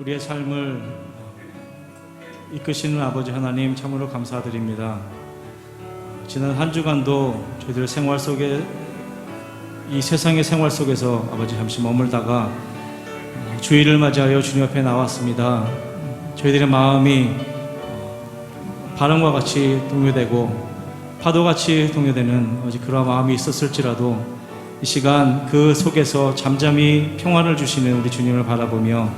우리의 삶을 이끄시는 아버지 하나님 참으로 감사드립니다. 지난 한 주간도 저희들 생활 속에 이 세상의 생활 속에서 아버지 잠시 머물다가 주일을 맞이하여 주님 앞에 나왔습니다. 저희들의 마음이 바람과 같이 동요되고 파도같이 동요되는 그러한 마음이 있었을지라도 이 시간 그 속에서 잠잠히 평안을 주시는 우리 주님을 바라보며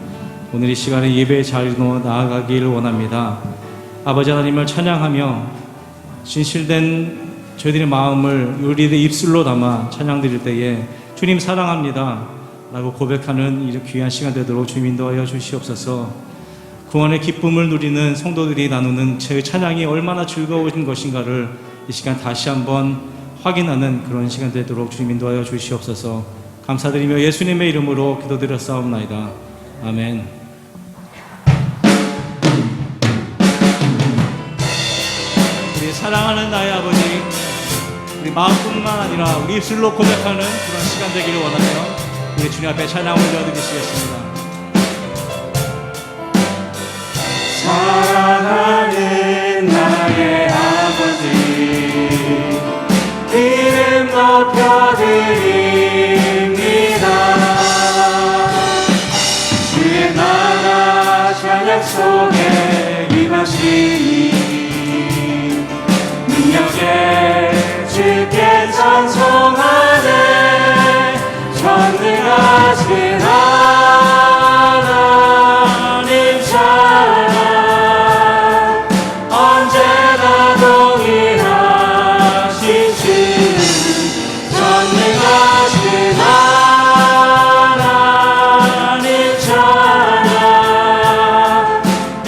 오늘 이 시간에 예배의 자리로 나아가기를 원합니다. 아버지 하나님을 찬양하며 진실된 저희들의 마음을 우리의 입술로 담아 찬양 드릴 때에 주님 사랑합니다 라고 고백하는 이 귀한 시간 되도록 주님 인도하여 주시옵소서. 구원의 기쁨을 누리는 성도들이 나누는 제 찬양이 얼마나 즐거운 것인가를 이 시간 다시 한번 확인하는 그런 시간 되도록 주님 인도하여 주시옵소서. 감사드리며 예수님의 이름으로 기도드렸사옵나이다. 아멘. 우리 사랑하는 나의 아버지, 우리 마음뿐만 아니라 우리 입술로 고백하는 그런 시간 되기를 원하며 우리 주님 앞에 찬양을 올려드리시겠습니다. 사랑하는 나의 아버지, 이름 높여드립니다. 주의 나라 찬양 속에 임하시니 능력에 주께 찬송하네. 전능하신 하나님 찬양 언제나 동일하신 주. 전능하신 하나님 찬양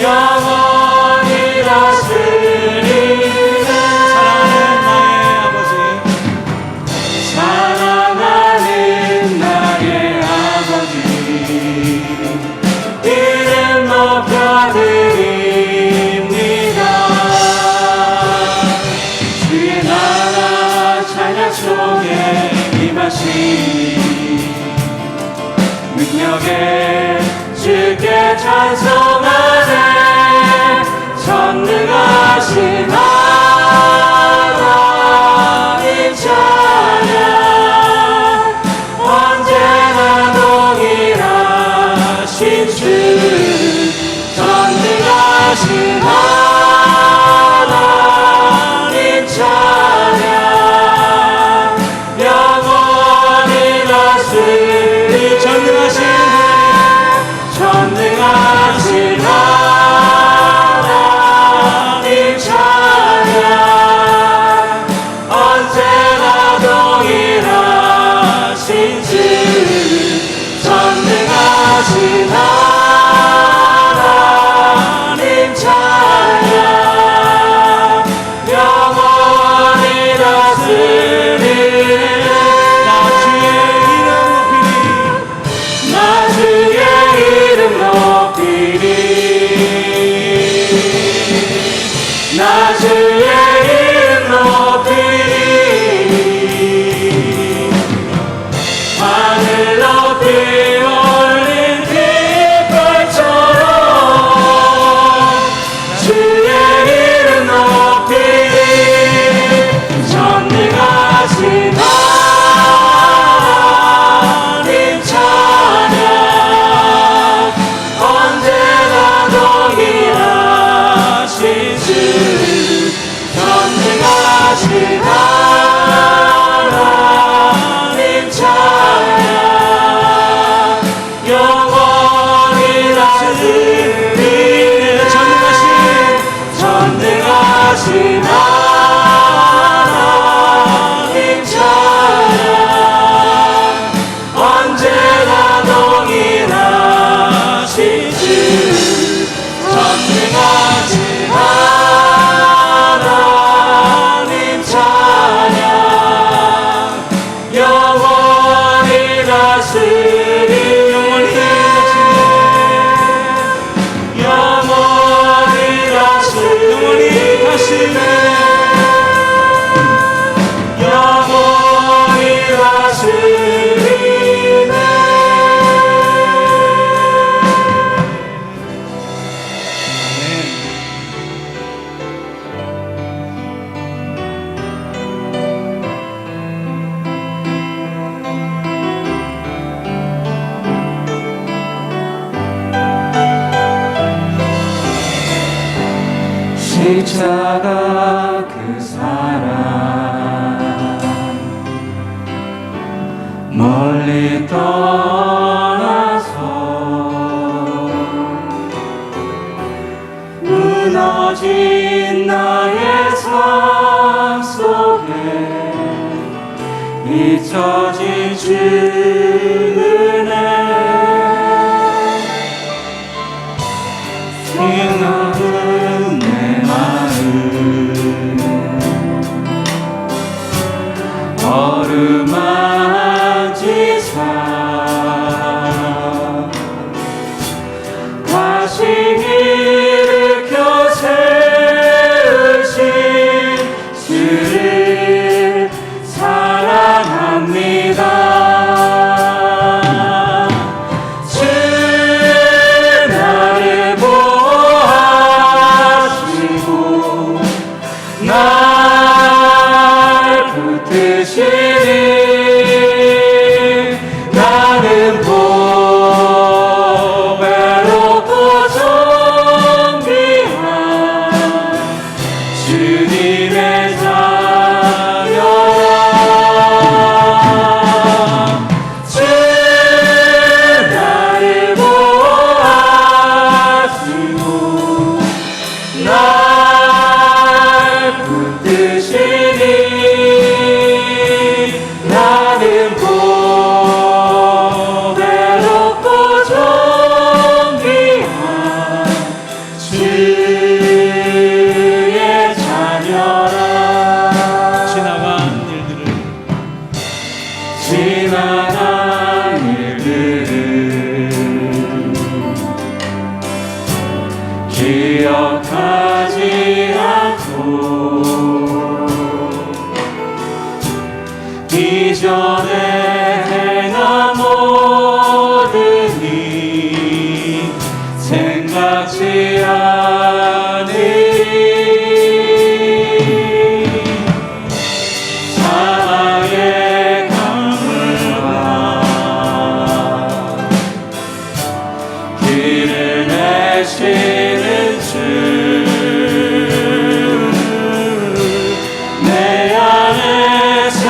영원히 다스리는 사랑하는 나의 아버지, 이름 높여드립니다. 주의 나라 찬양 속에 임하시니 능력에 주께 찬송하네. 전능하신 하나님 찬양 언제나 동일하신 주. 전능하신 하나님 찬양 영원히 다스리. 전능하신 하나님 찬양 십자가 그 사랑 멀리 떠나서 무너진 나의 삶 속에 잊혀진 주 은혜 생각은 내 마음 어루만지사 다시 일으켜 세우신 주를 사랑합니다. 주 나를 보호하시고 날 붙드시니 나는 보배롭고 정귀한 주님의 자녀라. 주 나를 보호하시고 날 붙드시니 나는 보배롭고 정귀한 주의 자녀라. 지나간 일들을 기억하지 않고 이전에 행한 모든 일 생각지 않으리. 사랑의 강물과 길을 내시는 주 내 안에 새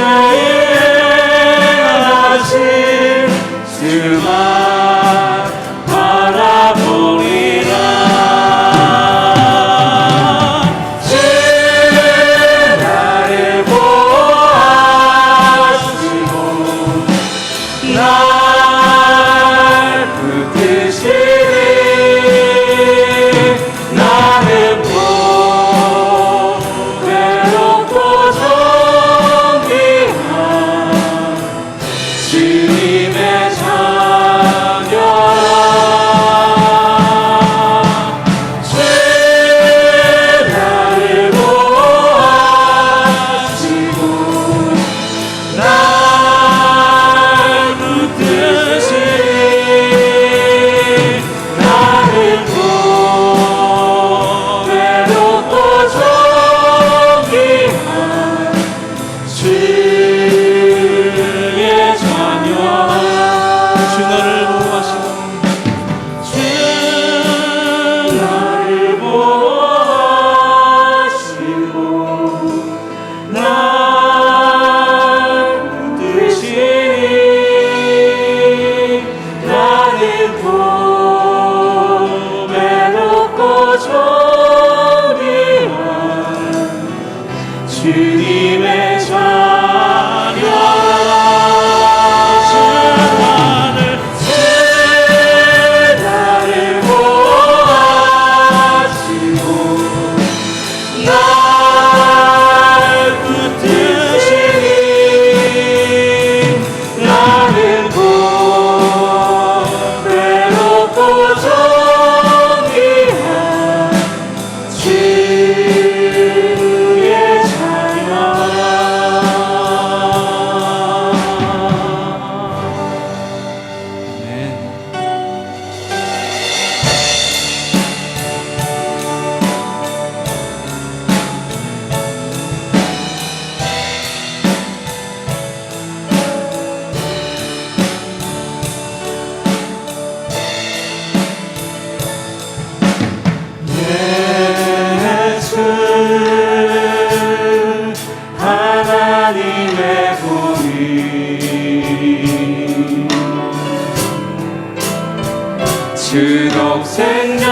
주독 생자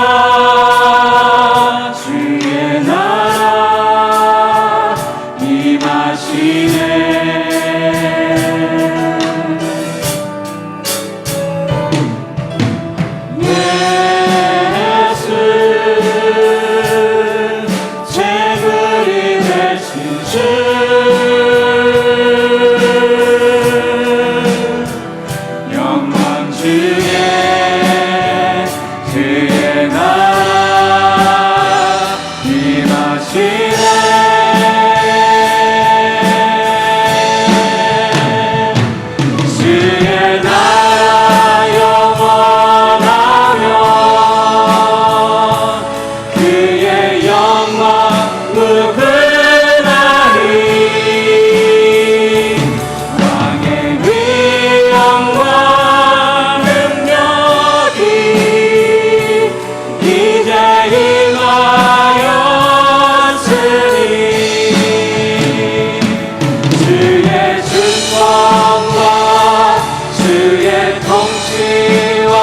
주의 나라 임하시네. 예수 제물이 되신 주 영광 주의 그의 나라 임하시네. 주의 나라 영원하며 그의 영광 무궁하리. 왕의 위엄과 능력이 이제 임하였으니 주의 주권과 주의 통치와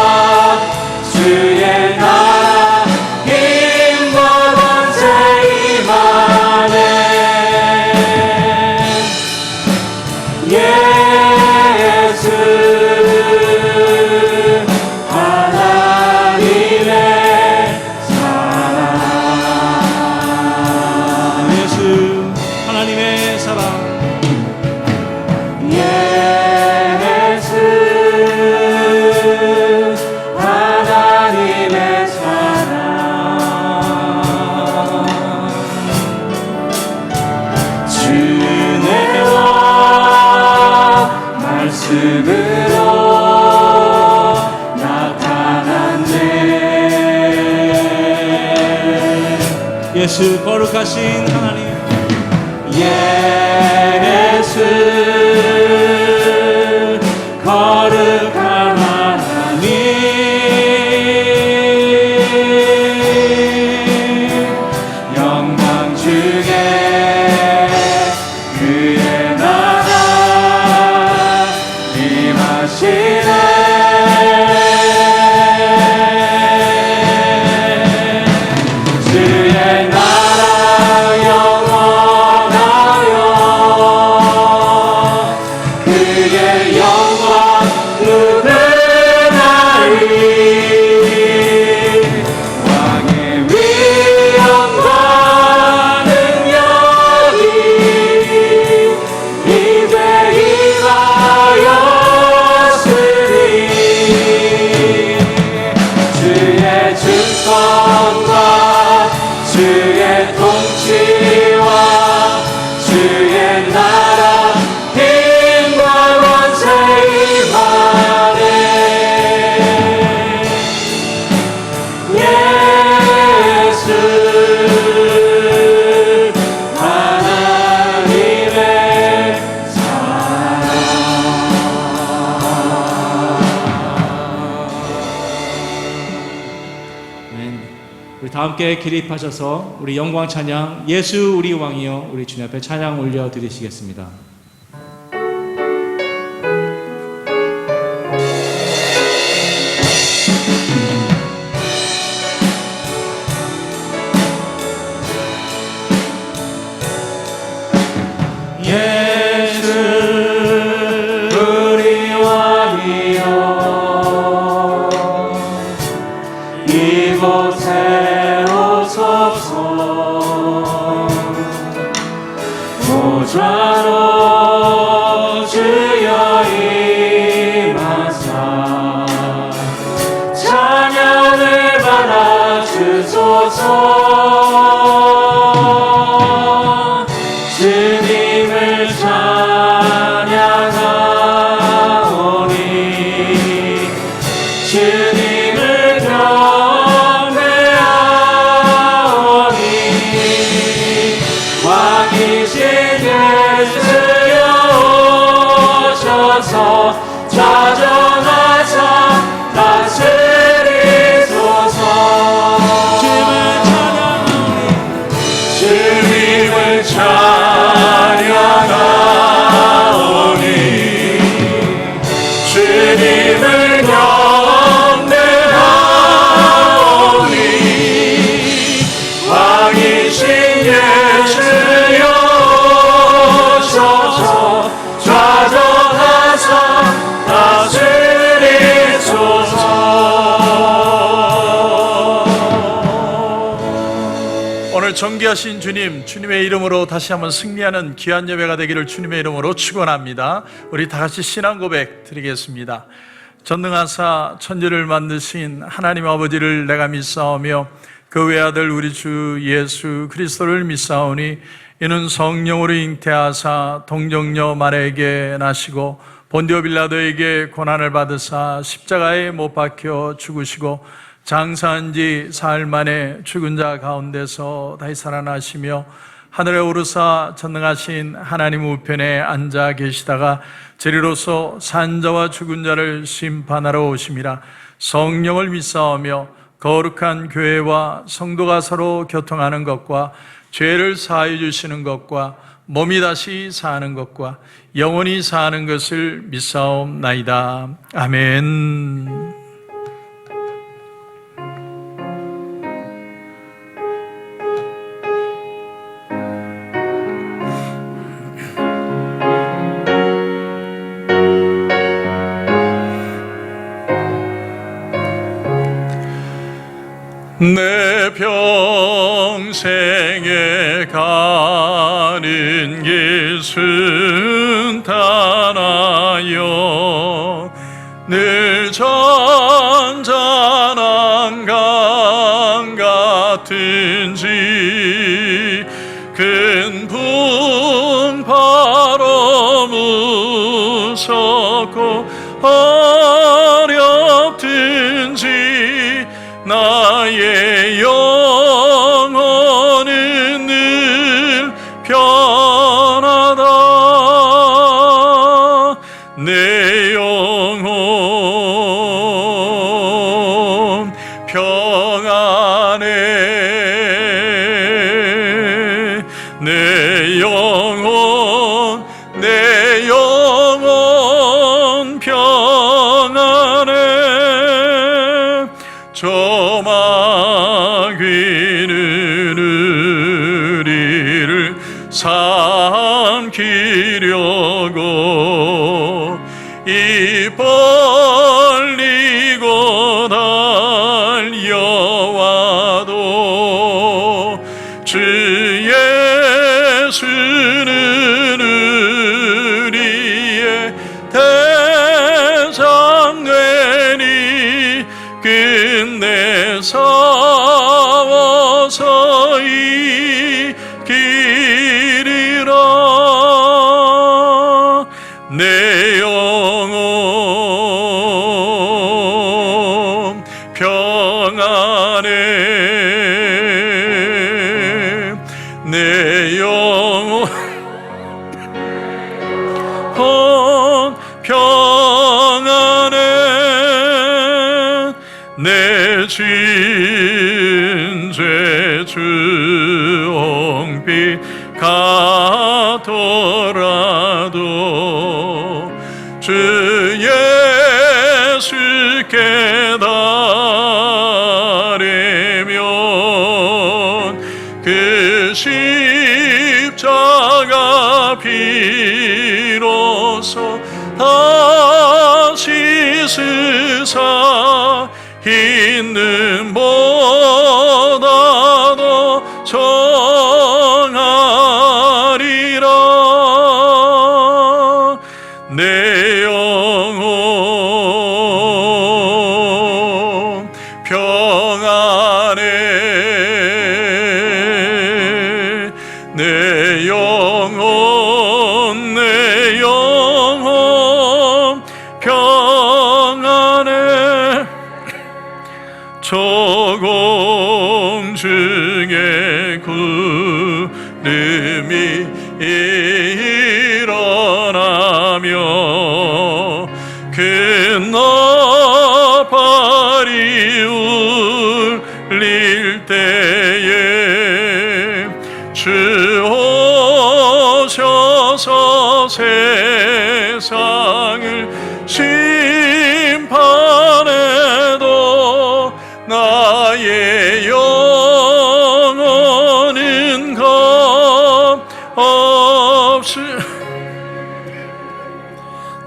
주의 나라 힘과 권세 임하네. 예수 하나님의 사랑. 예수 하나님의 사랑. 예수 하나님의 사랑. 주내와 말씀으로 나타났네. 예수 거룩하신 하나님. 예수 거룩한 하나님 영광 주게 그의 나라 임하시네. 주의 나라 영원하여 그의 영광 무궁하리. 왕의 위엄과 능력이 이제 임하였으니 주의 주권과 주의 통치와 주의 나라 힘과 권세 임하네. 예수 하나님의 사랑. 아멘. 우리 다 함께 기립하셔서 우리 영광 찬양 예수 우리 왕이여 우리 주님 앞에 찬양 올려 드리시겠습니다. 예수 우리 왕이여 이곳에 오소서. 보좌로 주여 임하사 찬양을 받아 주소서. 주님을 찬양하오니 주님을 경배하오니 왕이신 예수여 오셔서 좌정하사 다스리소서. 주님을 찬양하오니 존귀하신 주님, 주님의 이름으로 다시 한번 승리하는 귀한 예배가 되기를 주님의 이름으로 축원합니다. 우리 다 같이 신앙 고백 드리겠습니다. 전능하사 천지를 만드신 하나님 아버지를 내가 믿사오며 그 외아들 우리 주 예수 그리스도를 믿사오니 이는 성령으로 잉태하사 동정녀 마리아에게 나시고 본디오 빌라도에게 고난을 받으사 십자가에 못 박혀 죽으시고 장사한 지 사흘 만에 죽은 자 가운데서 다시 살아나시며 하늘에 오르사 전능하신 하나님 우편에 앉아 계시다가 저리로서 산 자와 죽은 자를 심판하러 오심이라. 성령을 믿사오며 거룩한 교회와 성도가 서로 교통하는 것과 죄를 사하여 주시는 것과 몸이 다시 사는 것과 영원히 사는 것을 믿사옵나이다. 아멘. 내 평생에 가는 길 순탄하여 늘 잔잔한 강 같은지 큰 풍파로 무섭고 어렵든지 나의 영혼은 늘 편하다. 내 영혼 평안해. 내 영혼 평안해. 조마귀는 우리를 삼키려고 입 벌리고 달려와도 주 예수는 우리의 대장되니 끝내 싸워서 이기리라. 내 영혼 평안해. 내 영혼 평안해. 내 진죄 주홍빛 같더라도 주 예수께 달으면 그 십자가 비로소 다시 쓰사 있는 보다도 정하리라. 내 영혼 평안해. 내 영혼 평안해. 조공 중에 구름이 일어나며 큰 나팔이 울릴 때에 주 오셔서 세상을 심판해도 나의 영혼은 겁없이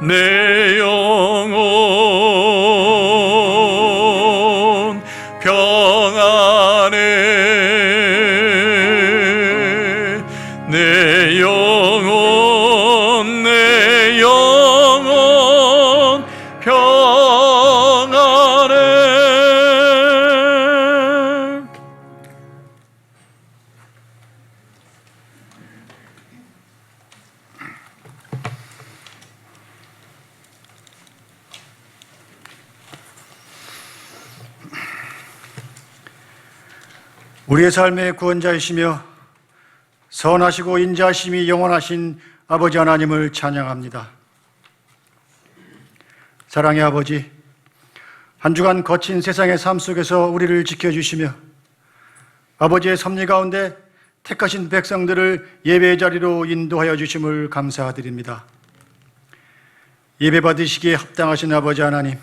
내 영혼 평안해. 우리의 삶의 구원자이시며 선하시고 인자하심이 영원하신 아버지 하나님을 찬양합니다. 사랑의 아버지, 한 주간 거친 세상의 삶 속에서 우리를 지켜주시며 아버지의 섭리 가운데 택하신 백성들을 예배의 자리로 인도하여 주심을 감사드립니다. 예배 받으시기에 합당하신 아버지 하나님,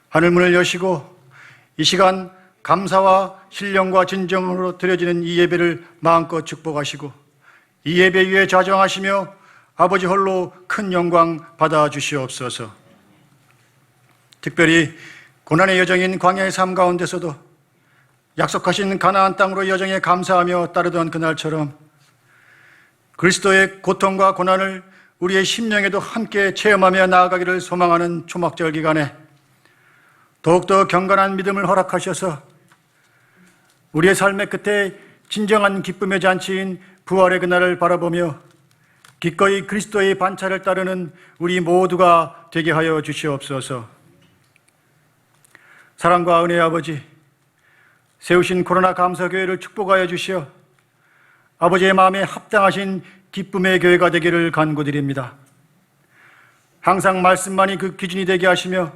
하늘문을 여시고 이 시간 감사와 신령과 진정으로 드려지는 이 예배를 마음껏 축복하시고 이 예배 위에 좌정하시며 아버지 홀로 큰 영광 받아주시옵소서. 특별히 고난의 여정인 광야의 삶 가운데서도 약속하신 가나안 땅으로 여정에 감사하며 따르던 그날처럼 그리스도의 고통과 고난을 우리의 심령에도 함께 체험하며 나아가기를 소망하는 초막절 기간에 더욱더 경건한 믿음을 허락하셔서 우리의 삶의 끝에 진정한 기쁨의 잔치인 부활의 그날을 바라보며 기꺼이 그리스도의 반차를 따르는 우리 모두가 되게 하여 주시옵소서. 사랑과 은혜의 아버지, 세우신 코로나 감사교회를 축복하여 주시어 아버지의 마음에 합당하신 기쁨의 교회가 되기를 간구드립니다. 항상 말씀만이 그 기준이 되게 하시며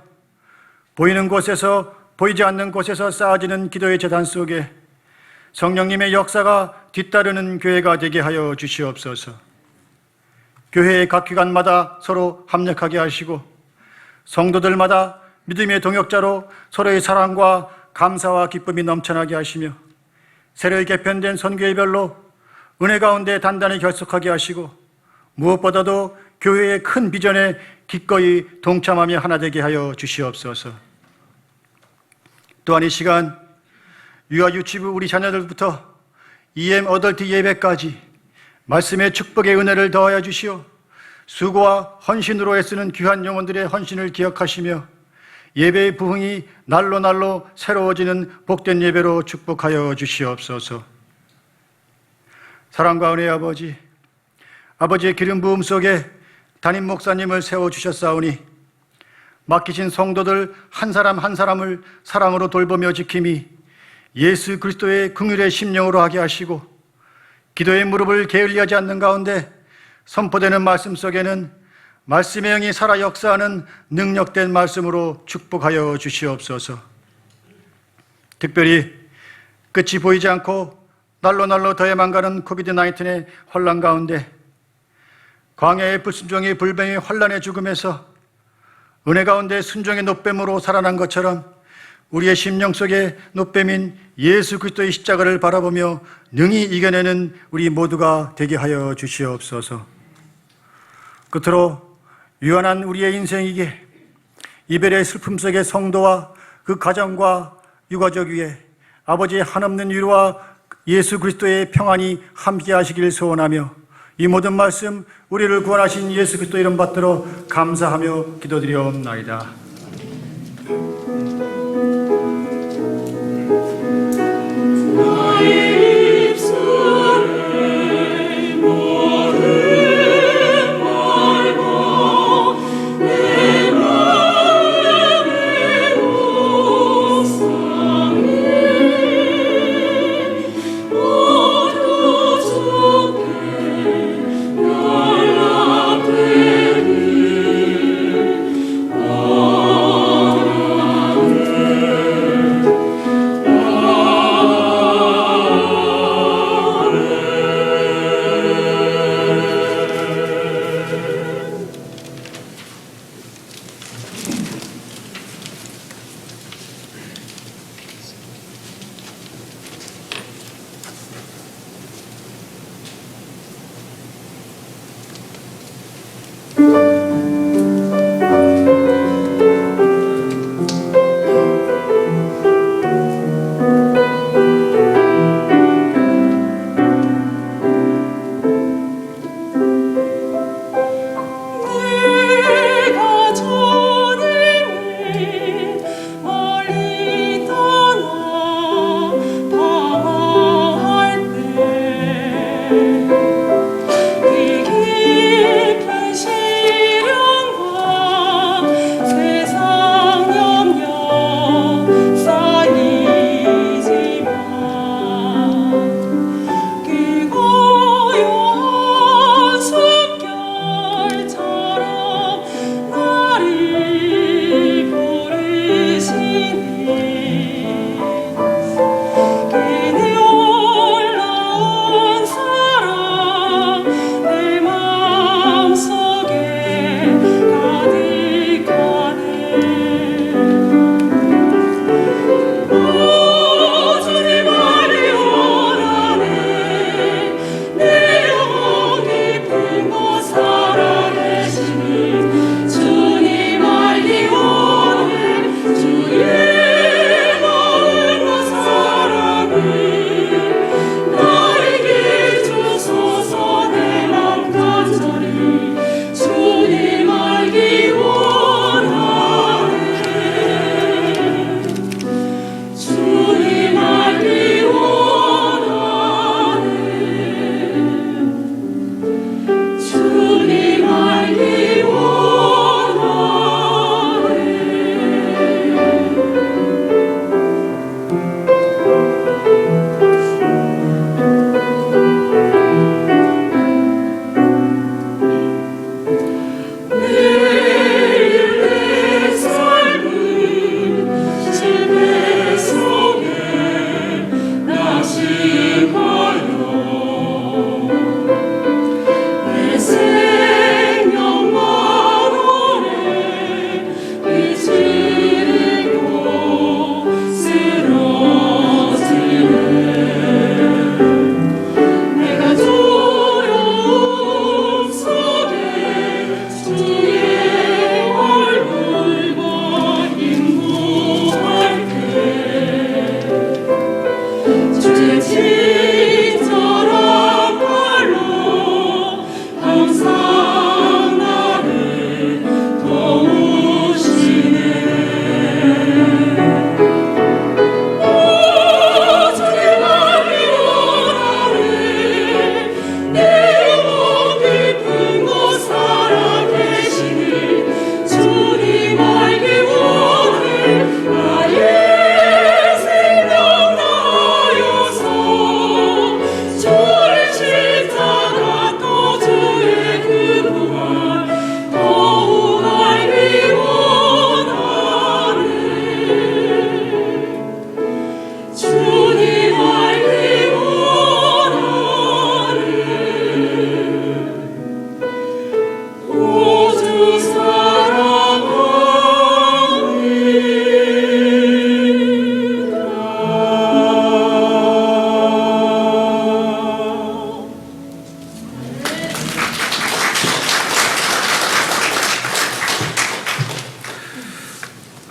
보이는 곳에서 보이지 않는 곳에서 쌓아지는 기도의 재단 속에 성령님의 역사가 뒤따르는 교회가 되게 하여 주시옵소서. 교회의 각 기관마다 서로 합력하게 하시고 성도들마다 믿음의 동역자로 서로의 사랑과 감사와 기쁨이 넘쳐나게 하시며 새로이 개편된 선교회별로 은혜 가운데 단단히 결속하게 하시고 무엇보다도 교회의 큰 비전에 기꺼이 동참하며 하나 되게 하여 주시옵소서. 또한 이 시간 유아 유치부 우리 자녀들부터 EM 어덜트 예배까지 말씀의 축복의 은혜를 더하여 주시어 수고와 헌신으로 애쓰는 귀한 영혼들의 헌신을 기억하시며 예배의 부흥이 날로 날로 새로워지는 복된 예배로 축복하여 주시옵소서. 사랑과 은혜의 아버지, 아버지의 기름 부음 속에 담임 목사님을 세워주셨사오니 맡기신 성도들 한 사람 한 사람을 사랑으로 돌보며 지킴이 예수 그리스도의 긍휼의 심령으로 하게 하시고 기도의 무릎을 게을리하지 않는 가운데 선포되는 말씀 속에는 말씀의 영이 살아 역사하는 능력된 말씀으로 축복하여 주시옵소서. 특별히 끝이 보이지 않고 날로 날로 더해만 가는 코비드-19의 혼란 가운데 광야의 불순종의 불병의 환란의 죽음에서 은혜 가운데 순종의 노뱀으로 살아난 것처럼 우리의 심령 속에 노뱀인 예수 그리스도의 십자가를 바라보며 능히 이겨내는 우리 모두가 되게 하여 주시옵소서. 끝으로 유한한 우리의 인생이기에 이별의 슬픔 속의 성도와 그 가정과 유가족 위에 아버지의 한없는 위로와 예수 그리스도의 평안이 함께 하시길 소원하며 이 모든 말씀 우리를 구원하신 예수 그리스도 이름 받들어 감사하며 기도드리옵나이다. Oh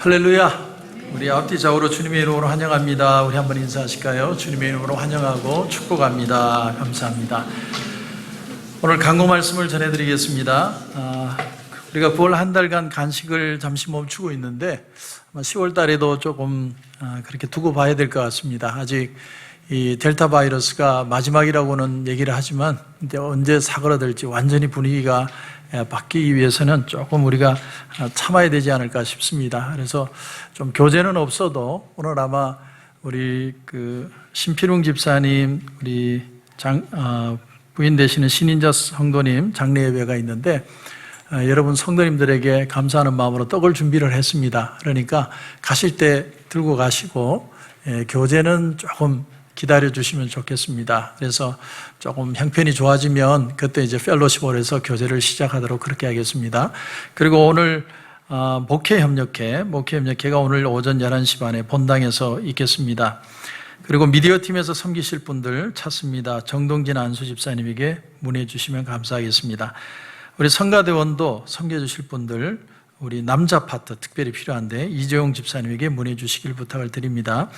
할렐루야. 우리 앞뒤 좌우로 주님의 이름으로 환영합니다. 우리 한번 인사하실까요? 주님의 이름으로 환영하고 축복합니다. 감사합니다. 오늘 강구 말씀을 전해드리겠습니다. 우리가 9월 한 달간 간식을 잠시 멈추고 있는데 10월 달에도 조금 그렇게 두고 봐야 될 것 같습니다. 아직 이 델타 바이러스가 마지막이라고는 얘기를 하지만 이제 언제 사그라들지 완전히 분위기가 바뀌기 위해서는 조금 우리가 참아야 되지 않을까 싶습니다. 그래서 좀 교제는 없어도 오늘 아마 우리 신필웅 집사님, 우리 부인 되시는 신인자 성도님 장례 예배가 있는데 여러분 성도님들에게 감사하는 마음으로 떡을 준비를 했습니다. 그러니까 가실 때 들고 가시고 교제는 조금 기다려 주시면 좋겠습니다. 그래서 조금 형편이 좋아지면 그때 이제 펠로십을 해서 교제를 시작하도록 그렇게 하겠습니다. 그리고 오늘 목회협력회가 오늘 오전 11시 반에 본당에서 있겠습니다. 그리고 미디어 팀에서 섬기실 분들 찾습니다. 정동진 안수 집사님에게 문의 주시면 감사하겠습니다. 우리 성가대원도 섬겨주실 분들, 우리 남자 파트 특별히 필요한데 이재용 집사님에게 문의 주시길 부탁을 드립니다.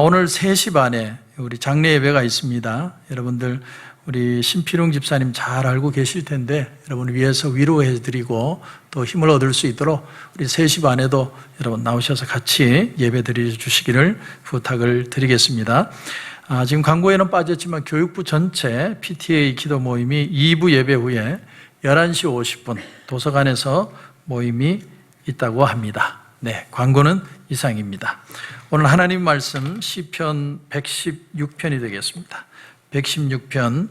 오늘 3시 반에 우리 장례 예배가 있습니다. 여러분들 우리 신필웅 집사님 잘 알고 계실 텐데 여러분 위에서 위로해 드리고 또 힘을 얻을 수 있도록 우리 3시 반에도 여러분 나오셔서 같이 예배 드려 주시기를 부탁을 드리겠습니다. 지금 광고에는 빠졌지만 교육부 전체 PTA 기도 모임이 2부 예배 후에 11시 50분 도서관에서 모임이 있다고 합니다. 네, 광고는 이상입니다. 오늘 하나님 말씀 시편 116편이 되겠습니다. 116편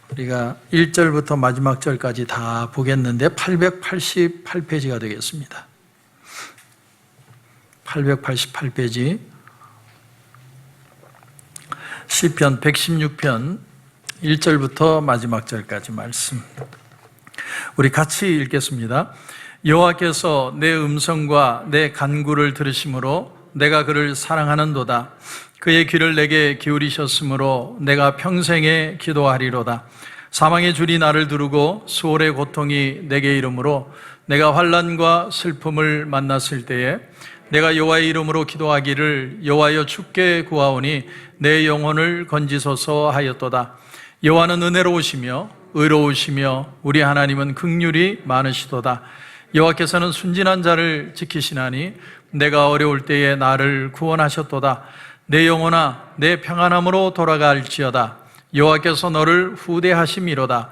우리가 1절부터 마지막 절까지 다 보겠는데 888페이지가 되겠습니다. 888페이지 시편 116편 1절부터 마지막 절까지 말씀 우리 같이 읽겠습니다. 여호와께서 내 음성과 내 간구를 들으심으로 내가 그를 사랑하는도다. 그의 귀를 내게 기울이셨으므로 내가 평생에 기도하리로다. 사망의 줄이 나를 두르고 수월의 고통이 내게 이르므로 내가 환난과 슬픔을 만났을 때에 내가 여호와의 이름으로 기도하기를 여호와여 주께 구하오니 내 영혼을 건지소서 하였도다. 여호와는 은혜로우시며 의로우시며 우리 하나님은 긍휼이 많으시도다. 여호와께서는 순진한 자를 지키시나니 내가 어려울 때에 나를 구원하셨도다. 내 영혼아 내 평안함으로 돌아갈지어다. 여호와께서 너를 후대하심이로다.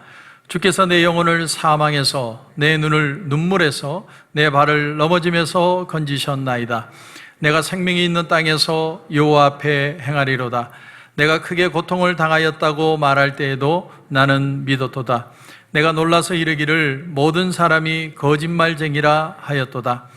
주께서 내 영혼을 사망에서 내 눈을 눈물에서 내 발을 넘어짐에서 건지셨나이다. 내가 생명이 있는 땅에서 여호와 앞에 행하리로다. 내가 크게 고통을 당하였다고 말할 때에도 나는 믿었도다. 내가 놀라서 이르기를 모든 사람이 거짓말쟁이라 하였도다.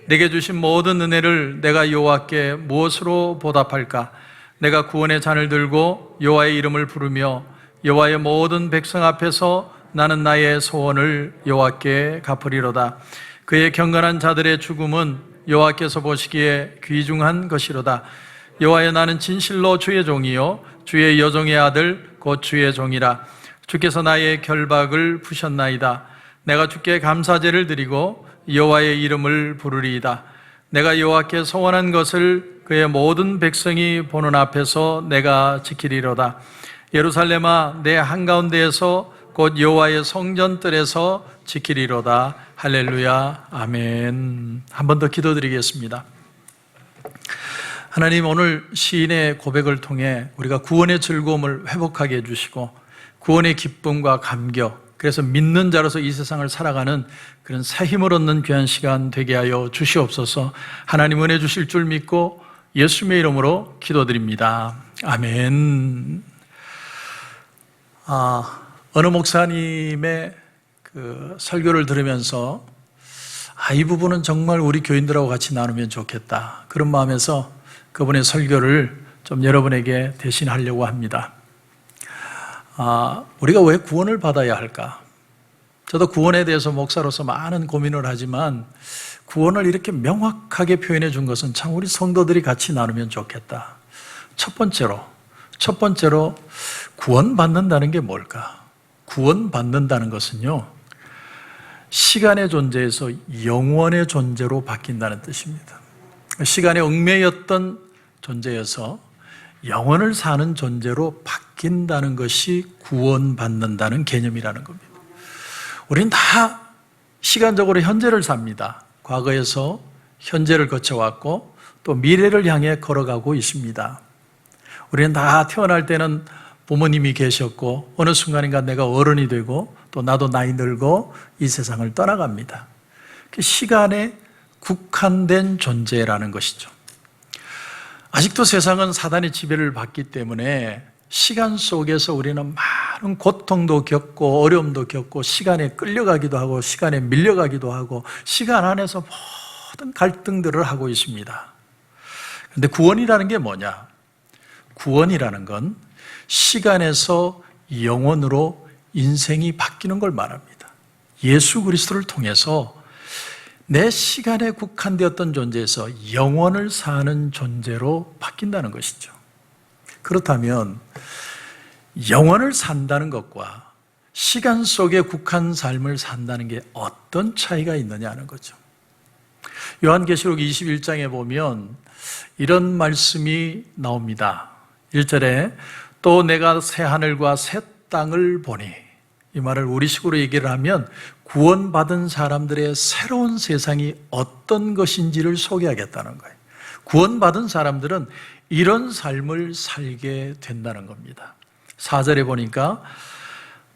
내게 주신 모든 은혜를 내가 여호와께 무엇으로 보답할까? 내가 구원의 잔을 들고 여호와의 이름을 부르며 여호와의 모든 백성 앞에서 나는 나의 소원을 여호와께 갚으리로다. 그의 경건한 자들의 죽음은 여호와께서 보시기에 귀중한 것이로다. 여호와여 나는 진실로 주의 종이요 주의 여종의 아들 곧 주의 종이라. 주께서 나의 결박을 푸셨나이다. 내가 주께 감사제를 드리고 여호와의 이름을 부르리이다. 내가 여호와께 소원한 것을 그의 모든 백성이 보는 앞에서 내가 지키리로다. 예루살렘아 내 한가운데에서 곧 여호와의 성전뜰에서 지키리로다. 할렐루야. 아멘. 한 번 더 기도드리겠습니다. 하나님, 오늘 시인의 고백을 통해 우리가 구원의 즐거움을 회복하게 해주시고 구원의 기쁨과 감격, 그래서 믿는 자로서 이 세상을 살아가는 그런 새 힘을 얻는 귀한 시간 되게 하여 주시옵소서. 하나님 은혜 주실 줄 믿고 예수님의 이름으로 기도드립니다. 아멘. 어느 목사님의 그 설교를 들으면서 이 부분은 정말 우리 교인들하고 같이 나누면 좋겠다, 그런 마음에서 그분의 설교를 좀 여러분에게 대신하려고 합니다. 우리가 왜 구원을 받아야 할까? 저도 구원에 대해서 목사로서 많은 고민을 하지만 구원을 이렇게 명확하게 표현해 준 것은 참 우리 성도들이 같이 나누면 좋겠다. 첫 번째로 구원받는다는 게 뭘까? 구원받는다는 것은요, 시간의 존재에서 영원의 존재로 바뀐다는 뜻입니다. 시간에 얽매였던 존재여서 영원을 사는 존재로 바뀐다는 것이 구원받는다는 개념이라는 겁니다. 우린 다 시간적으로 현재를 삽니다. 과거에서 현재를 거쳐왔고 또 미래를 향해 걸어가고 있습니다. 우리는 다 태어날 때는 부모님이 계셨고 어느 순간인가 내가 어른이 되고 또 나도 나이 들고 이 세상을 떠나갑니다. 시간에 국한된 존재라는 것이죠. 아직도 세상은 사단의 지배를 받기 때문에 시간 속에서 우리는 많은 고통도 겪고 어려움도 겪고 시간에 끌려가기도 하고 시간에 밀려가기도 하고 시간 안에서 모든 갈등들을 하고 있습니다. 그런데 구원이라는 게 뭐냐? 구원이라는 건 시간에서 영원으로 인생이 바뀌는 걸 말합니다. 예수 그리스도를 통해서 내 시간에 국한되었던 존재에서 영원을 사는 존재로 바뀐다는 것이죠. 그렇다면 영원을 산다는 것과 시간 속에 국한 삶을 산다는 게 어떤 차이가 있느냐 하는 거죠. 요한계시록 21장에 보면 이런 말씀이 나옵니다. 1절에 또 내가 새 하늘과 새 땅을 보니, 이 말을 우리식으로 얘기를 하면 구원받은 사람들의 새로운 세상이 어떤 것인지를 소개하겠다는 거예요. 구원받은 사람들은 이런 삶을 살게 된다는 겁니다. 4절에 보니까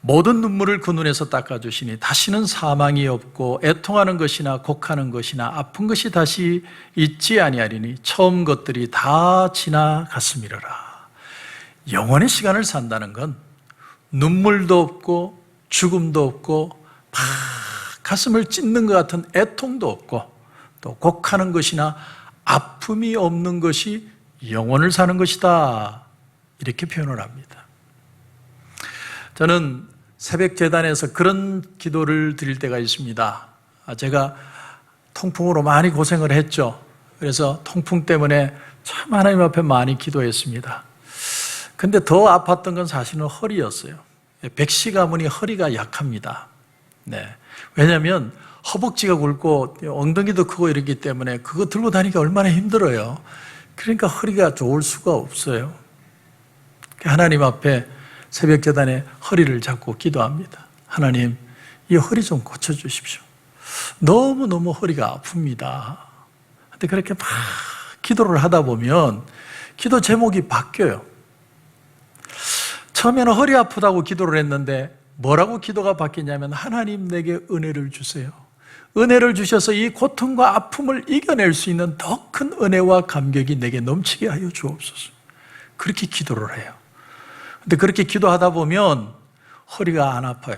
모든 눈물을 그 눈에서 닦아주시니 다시는 사망이 없고 애통하는 것이나 곡하는 것이나 아픈 것이 다시 있지 아니하리니 처음 것들이 다 지나갔음이로라. 영원의 시간을 산다는 건 눈물도 없고 죽음도 없고 막 가슴을 찢는 것 같은 애통도 없고 또 곡하는 것이나 아픔이 없는 것이 영원을 사는 것이다, 이렇게 표현을 합니다. 저는 새벽 제단에서 그런 기도를 드릴 때가 있습니다. 제가 통풍으로 많이 고생을 했죠. 그래서 통풍 때문에 참 하나님 앞에 많이 기도했습니다. 근데 더 아팠던 건 사실은 허리였어요. 백시 가문이 허리가 약합니다. 네. 왜냐하면 허벅지가 굵고 엉덩이도 크고 이렇기 때문에 그거 들고 다니기가 얼마나 힘들어요. 그러니까 허리가 좋을 수가 없어요. 하나님 앞에 새벽 제단에 허리를 잡고 기도합니다. 하나님, 이 허리 좀 고쳐주십시오. 너무너무 허리가 아픕니다. 근데 그렇게 막 기도를 하다 보면 기도 제목이 바뀌어요. 처음에는 허리 아프다고 기도를 했는데 뭐라고 기도가 바뀌냐면 하나님 내게 은혜를 주세요. 은혜를 주셔서 이 고통과 아픔을 이겨낼 수 있는 더 큰 은혜와 감격이 내게 넘치게 하여 주옵소서. 그렇게 기도를 해요. 근데 그렇게 기도하다 보면 허리가 안 아파요.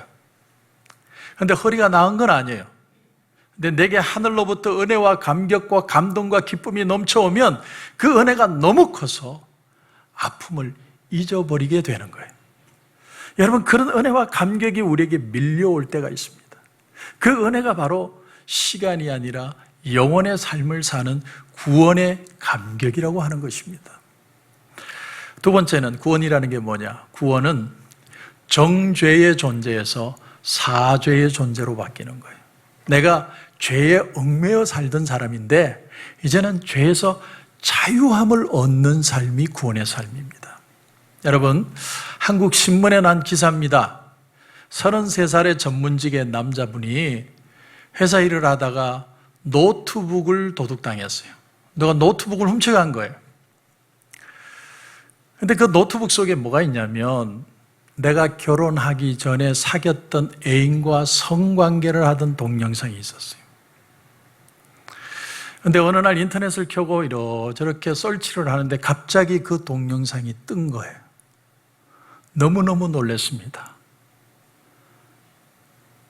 근데 허리가 나은 건 아니에요. 근데 내게 하늘로부터 은혜와 감격과 감동과 기쁨이 넘쳐오면 그 은혜가 너무 커서 아픔을 잊어버리게 되는 거예요. 여러분, 그런 은혜와 감격이 우리에게 밀려올 때가 있습니다. 그 은혜가 바로 시간이 아니라 영원의 삶을 사는 구원의 감격이라고 하는 것입니다. 두 번째는 구원이라는 게 뭐냐? 구원은 정죄의 존재에서 사죄의 존재로 바뀌는 거예요. 내가 죄에 얽매여 살던 사람인데 이제는 죄에서 자유함을 얻는 삶이 구원의 삶입니다. 여러분, 한국 신문에 난 기사입니다. 33살의 전문직의 남자분이 회사 일을 하다가 노트북을 도둑당했어요. 누가 노트북을 훔쳐간 거예요. 근데 그 노트북 속에 뭐가 있냐면 내가 결혼하기 전에 사귀었던 애인과 성관계를 하던 동영상이 있었어요. 근데 어느 날 인터넷을 켜고 이러저렇게 설치를 하는데 갑자기 그 동영상이 뜬 거예요. 너무너무 놀랐습니다.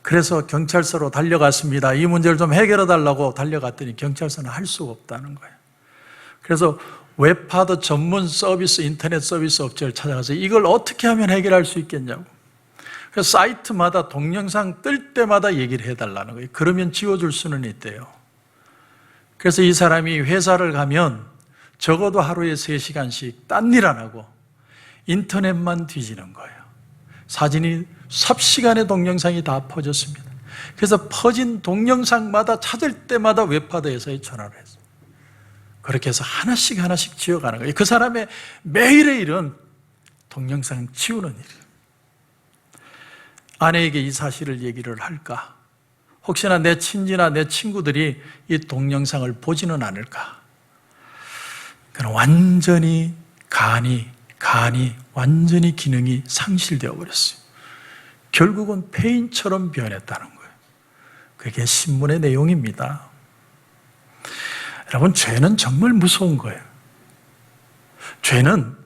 그래서 경찰서로 달려갔습니다. 이 문제를 좀 해결해 달라고 달려갔더니 경찰서는 할 수가 없다는 거예요. 그래서 웹하드 전문 서비스, 인터넷 서비스 업체를 찾아가서 이걸 어떻게 하면 해결할 수 있겠냐고. 그래서 사이트마다 동영상 뜰 때마다 얘기를 해달라는 거예요. 그러면 지워줄 수는 있대요. 그래서 이 사람이 회사를 가면 적어도 하루에 3시간씩 딴 일 안 하고 인터넷만 뒤지는 거예요. 사진이 삽시간의 동영상이 다 퍼졌습니다. 그래서 퍼진 동영상마다 찾을 때마다 웹하드에서 전화를 했어요. 그렇게 해서 하나씩 지워가는 거예요. 그 사람의 매일의 일은 동영상 지우는 일이에요. 아내에게 이 사실을 얘기를 할까? 혹시나 내 친지나 내 친구들이 이 동영상을 보지는 않을까? 그는 완전히 간이 완전히 기능이 상실되어 버렸어요. 결국은 폐인처럼 변했다는 거예요. 그게 신문의 내용입니다. 여러분, 죄는 정말 무서운 거예요. 죄는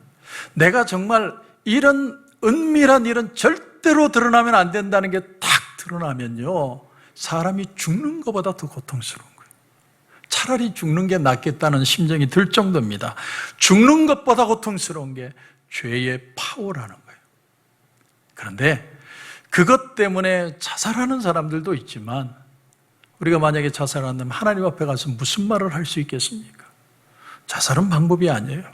내가 정말 이런 은밀한 일은 절대로 드러나면 안 된다는 게 딱 드러나면요, 사람이 죽는 것보다 더 고통스러운 거예요. 차라리 죽는 게 낫겠다는 심정이 들 정도입니다. 죽는 것보다 고통스러운 게 죄의 파워라는 거예요. 그런데 그것 때문에 자살하는 사람들도 있지만, 우리가 만약에 자살한다면 하나님 앞에 가서 무슨 말을 할 수 있겠습니까? 자살은 방법이 아니에요.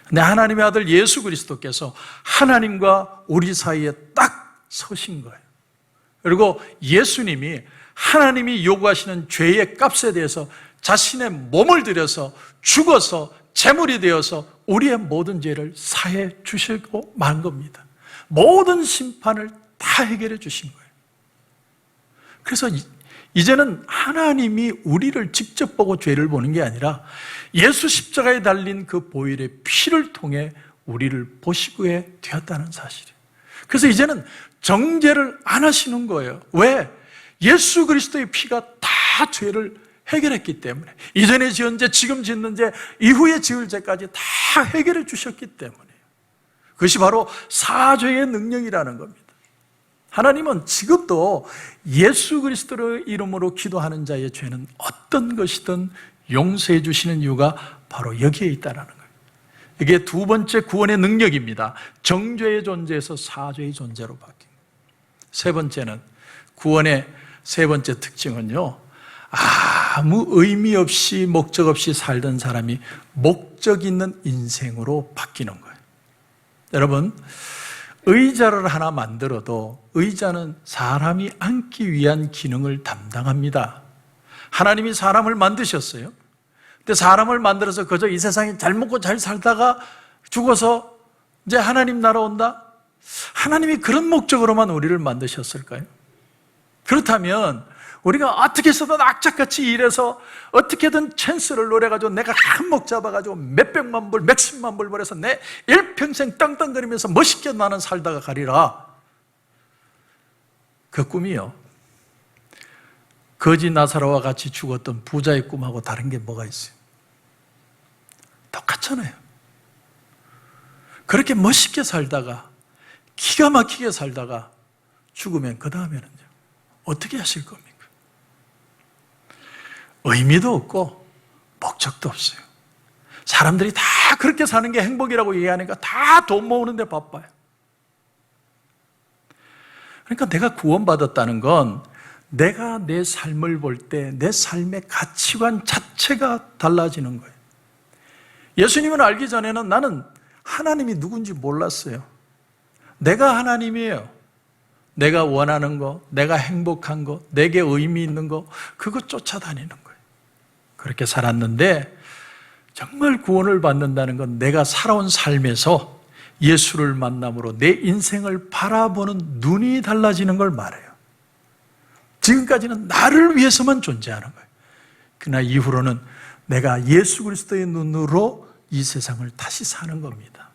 근데 하나님의 아들 예수 그리스도께서 하나님과 우리 사이에 딱 서신 거예요. 그리고 예수님이 하나님이 요구하시는 죄의 값에 대해서 자신의 몸을 들여서 죽어서 제물이 되어서 우리의 모든 죄를 사해 주시고 만 겁니다. 모든 심판을 다 해결해 주신 거예요. 그래서 이제는 하나님이 우리를 직접 보고 죄를 보는 게 아니라 예수 십자가에 달린 그 보혈의 피를 통해 우리를 보시고에 되었다는 사실이에요. 그래서 이제는 정죄를 안 하시는 거예요. 왜? 예수 그리스도의 피가 다 죄를 해결했기 때문에, 이전에 지은 죄, 지금 짓는 죄, 이후에 지을 죄까지 다 해결해 주셨기 때문에, 그것이 바로 사죄의 능력이라는 겁니다. 하나님은 지금도 예수 그리스도의 이름으로 기도하는 자의 죄는 어떤 것이든 용서해 주시는 이유가 바로 여기에 있다는 거예요. 이게 두 번째 구원의 능력입니다. 정죄의 존재에서 사죄의 존재로 바뀐 거예요. 세 번째는, 구원의 세 번째 특징은요, 아무 의미 없이 목적 없이 살던 사람이 목적 있는 인생으로 바뀌는 거예요. 여러분, 의자를 하나 만들어도 의자는 사람이 앉기 위한 기능을 담당합니다. 하나님이 사람을 만드셨어요. 근데 사람을 만들어서 그저 이 세상에 잘 먹고 잘 살다가 죽어서 이제 하나님 나라 온다? 하나님이 그런 목적으로만 우리를 만드셨을까요? 그렇다면 우리가 어떻게 해서든 악착같이 일해서 어떻게든 찬스를 노려가지고 내가 큰 목 잡아가지고 몇백만 불, 몇십만 불 벌여서 내 일평생 땅땅거리면서 멋있게 나는 살다가 가리라. 그 꿈이요, 거지 나사로와 같이 죽었던 부자의 꿈하고 다른 게 뭐가 있어요? 똑같잖아요. 그렇게 멋있게 살다가 기가 막히게 살다가 죽으면 그 다음에는요, 어떻게 하실 겁니까? 의미도 없고 목적도 없어요. 사람들이 다 그렇게 사는 게 행복이라고 얘기하니까 다 돈 모으는데 바빠요. 그러니까 내가 구원받았다는 건 내가 내 삶을 볼 때 내 삶의 가치관 자체가 달라지는 거예요. 예수님을 알기 전에는 나는 하나님이 누군지 몰랐어요. 내가 하나님이에요. 내가 원하는 거, 내가 행복한 거, 내게 의미 있는 거, 그거 쫓아다니는 거예요. 그렇게 살았는데 정말 구원을 받는다는 건 내가 살아온 삶에서 예수를 만남으로 내 인생을 바라보는 눈이 달라지는 걸 말해요. 지금까지는 나를 위해서만 존재하는 거예요. 그러나 이후로는 내가 예수 그리스도의 눈으로 이 세상을 다시 사는 겁니다.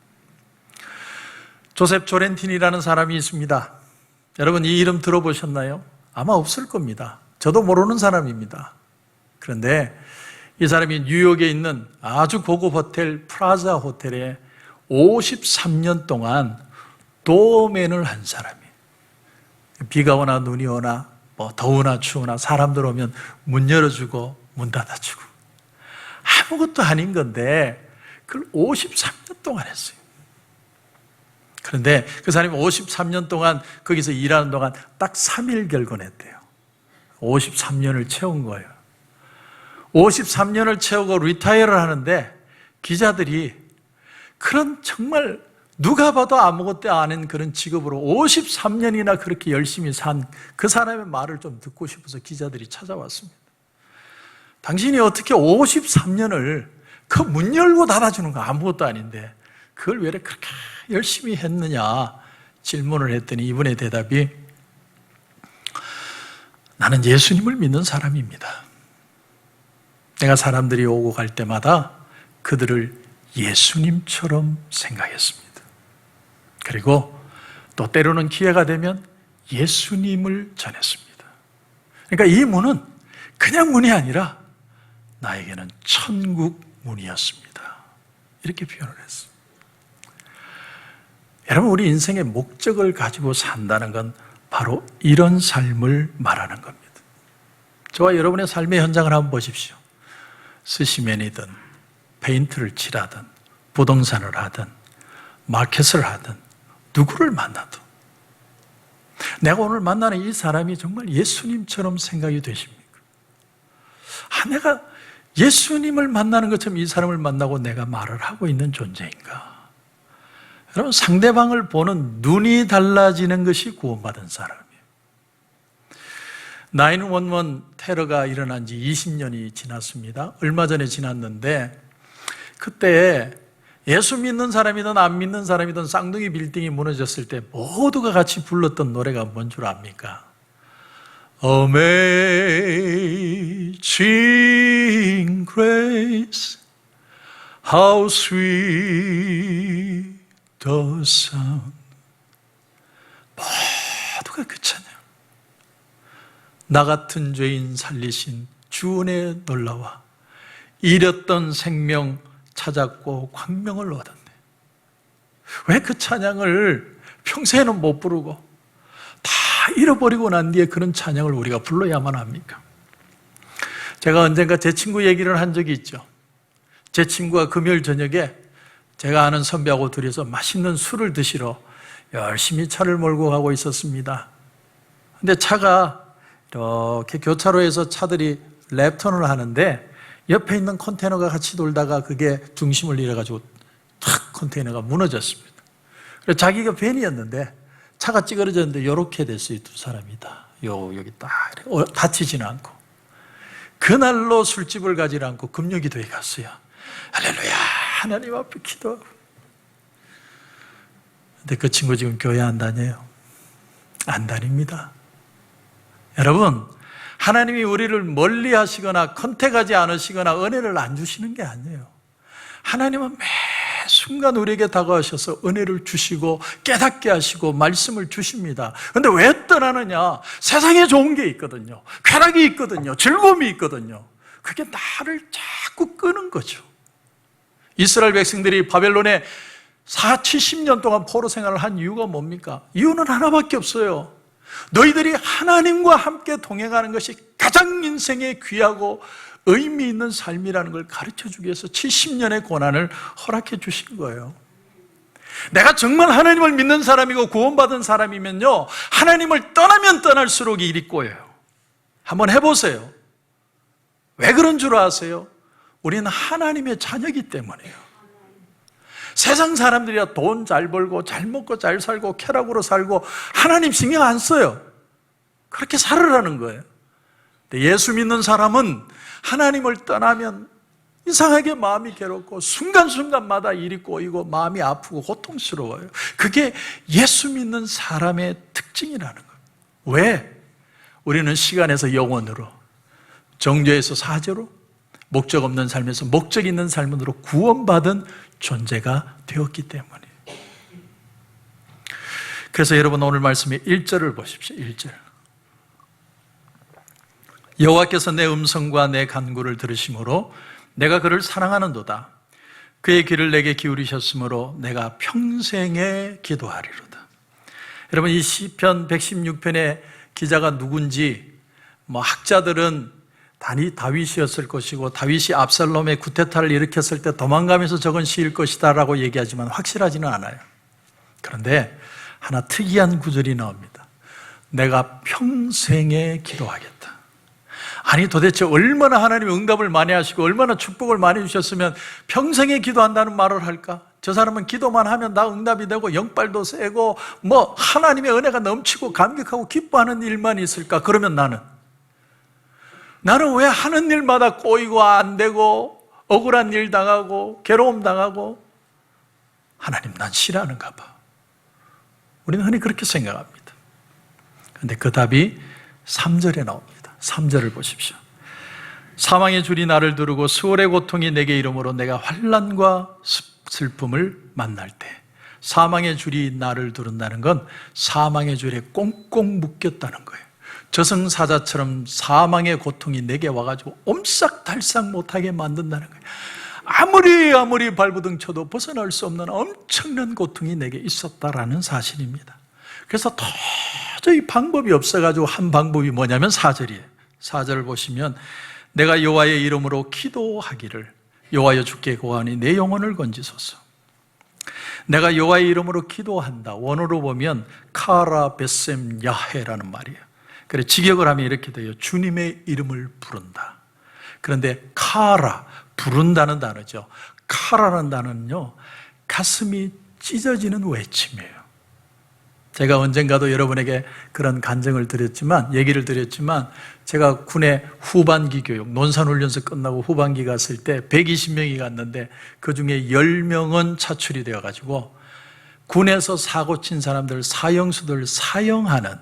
조셉 조렌틴이라는 사람이 있습니다. 여러분, 이 이름 들어보셨나요? 아마 없을 겁니다. 저도 모르는 사람입니다. 그런데 이 사람이 뉴욕에 있는 아주 고급 호텔 프라자 호텔에 53년 동안 도어맨을 한 사람이에요. 비가 오나 눈이 오나 뭐 더우나 추우나 사람들 오면 문 열어주고 문 닫아주고, 아무것도 아닌 건데 그걸 53년 동안 했어요. 그런데 그 사람이 53년 동안 거기서 일하는 동안 딱 3일 결근했대요. 53년을 채운 거예요. 53년을 채우고 리타이어를 하는데 기자들이 그런 정말 누가 봐도 아무것도 아닌 그런 직업으로 53년이나 그렇게 열심히 산 그 사람의 말을 좀 듣고 싶어서 기자들이 찾아왔습니다. 당신이 어떻게 53년을 그 문 열고 닫아주는 거 아무것도 아닌데 그걸 왜 그렇게 열심히 했느냐 질문을 했더니 이분의 대답이 나는 예수님을 믿는 사람입니다. 내가 사람들이 오고 갈 때마다 그들을 예수님처럼 생각했습니다. 그리고 또 때로는 기회가 되면 예수님을 전했습니다. 그러니까 이 문은 그냥 문이 아니라 나에게는 천국 문이었습니다. 이렇게 표현을 했어요. 여러분, 우리 인생의 목적을 가지고 산다는 건 바로 이런 삶을 말하는 겁니다. 저와 여러분의 삶의 현장을 한번 보십시오. 스시맨이든 페인트를 칠하든 부동산을 하든 마켓을 하든 누구를 만나도 내가 오늘 만나는 이 사람이 정말 예수님처럼 생각이 되십니까? 내가 예수님을 만나는 것처럼 이 사람을 만나고 내가 말을 하고 있는 존재인가? 여러분, 상대방을 보는 눈이 달라지는 것이 구원받은 사람이에요. 911 테러가 일어난 지 20년이 지났습니다. 얼마 전에 지났는데 그때 예수 믿는 사람이든 안 믿는 사람이든 쌍둥이 빌딩이 무너졌을 때 모두가 같이 불렀던 노래가 뭔 줄 압니까? Amazing Grace, how sweet the sound. 모두가 그 찬양. 나 같은 죄인 살리신 주 은혜에 놀라와 잃었던 생명 찾았고 광명을 얻었네. 왜 그 찬양을 평소에는 못 부르고 다 잃어버리고 난 뒤에 그런 찬양을 우리가 불러야만 합니까? 제가 언젠가 제 친구 얘기를 한 적이 있죠. 제 친구가 금요일 저녁에 제가 아는 선배하고 둘이서 맛있는 술을 드시러 열심히 차를 몰고 가고 있었습니다. 근데 차가 이렇게 교차로에서 차들이 랩턴을 하는데 옆에 있는 컨테이너가 같이 돌다가 그게 중심을 잃어가지고 탁 컨테이너가 무너졌습니다. 그래서 자기가 벤이었는데 차가 찌그러졌는데 이렇게 됐어요. 두 사람이 다 여기 딱 다치지는 않고. 그날로 술집을 가지 않고 금요기도에 갔어요. 할렐루야 하나님 앞에 기도하고. 근데 그 친구 지금 교회 안 다녀요. 안 다닙니다. 여러분, 하나님이 우리를 멀리 하시거나 컨택하지 않으시거나 은혜를 안 주시는 게 아니에요. 하나님은 매 순간 우리에게 다가오셔서 은혜를 주시고 깨닫게 하시고 말씀을 주십니다. 그런데 왜 떠나느냐? 세상에 좋은 게 있거든요. 쾌락이 있거든요. 즐거움이 있거든요. 그게 나를 자꾸 끄는 거죠. 이스라엘 백성들이 바벨론에 70년 동안 포로 생활을 한 이유가 뭡니까? 이유는 하나밖에 없어요. 너희들이 하나님과 함께 동행하는 것이 가장 인생에 귀하고 의미 있는 삶이라는 걸 가르쳐주기 위해서 70년의 고난을 허락해 주신 거예요. 내가 정말 하나님을 믿는 사람이고 구원받은 사람이면요, 하나님을 떠나면 떠날수록 일이 꼬여요. 한번 해보세요. 왜 그런 줄 아세요? 우리는 하나님의 자녀이기 때문이에요. 세상 사람들이야 돈 잘 벌고 잘 먹고 잘 살고 쾌락으로 살고 하나님 신경 안 써요. 그렇게 살으라는 거예요. 근데 예수 믿는 사람은 하나님을 떠나면 이상하게 마음이 괴롭고 순간순간마다 일이 꼬이고 마음이 아프고 고통스러워요. 그게 예수 믿는 사람의 특징이라는 거예요. 왜? 우리는 시간에서 영원으로, 정죄에서 사죄로, 목적 없는 삶에서 목적 있는 삶으로 구원받은 존재가 되었기 때문이에요. 그래서 여러분 오늘 말씀의 1절을 보십시오. 1절. 여호와께서 내 음성과 내 간구를 들으심으로 내가 그를 사랑하는도다. 그의 귀를 내게 기울이셨으므로 내가 평생에 기도하리로다. 여러분, 이 시편 116편의 기자가 누군지 학자들은 다윗이었을 것이고 다윗이 압살롬의 쿠데타를 일으켰을 때 도망가면서 적은 시일 것이다 라고 얘기하지만 확실하지는 않아요. 그런데 하나 특이한 구절이 나옵니다. 내가 평생에 기도하겠다. 아니 도대체 얼마나 하나님이 응답을 많이 하시고 얼마나 축복을 많이 주셨으면 평생에 기도한다는 말을 할까? 저 사람은 기도만 하면 다 응답이 되고 영빨도 세고 뭐 하나님의 은혜가 넘치고 감격하고 기뻐하는 일만 있을까? 그러면 나는 왜 하는 일마다 꼬이고 안 되고 억울한 일 당하고 괴로움 당하고 하나님 난 싫어하는가 봐. 우리는 흔히 그렇게 생각합니다. 그런데 그 답이 3절에 나옵니다. 3절을 보십시오. 사망의 줄이 나를 두르고 수월의 고통이 내게 이름으로 내가 환난과 슬픔을 만날 때, 사망의 줄이 나를 두른다는 건 사망의 줄에 꽁꽁 묶였다는 거예요. 저승사자처럼 사망의 고통이 내게 와가지고 옴싹달싹 못하게 만든다는 거예요. 아무리 발부둥 쳐도 벗어날 수 없는 엄청난 고통이 내게 있었다라는 사실입니다. 그래서 도저히 방법이 없어가지고 한 방법이 뭐냐면 4절이에요. 4절을 보시면 내가 여호와의 이름으로 기도하기를 여호와여 주께 구하니 내 영혼을 건지소서. 내가 여호와의 이름으로 기도한다. 원어로 보면 카라 베셈 야헤라는 말이에요. 그래 직역을 하면 이렇게 돼요. 주님의 이름을 부른다. 그런데 카라, 부른다는 단어죠. 카라는 단어는요, 가슴이 찢어지는 외침이에요. 제가 언젠가도 여러분에게 그런 얘기를 드렸지만 제가 군의 후반기 교육, 논산훈련소 끝나고 후반기 갔을 때 120명이 갔는데 그 중에 10명은 차출이 되어가지고 군에서 사고 친 사람들, 사형수들 사형하는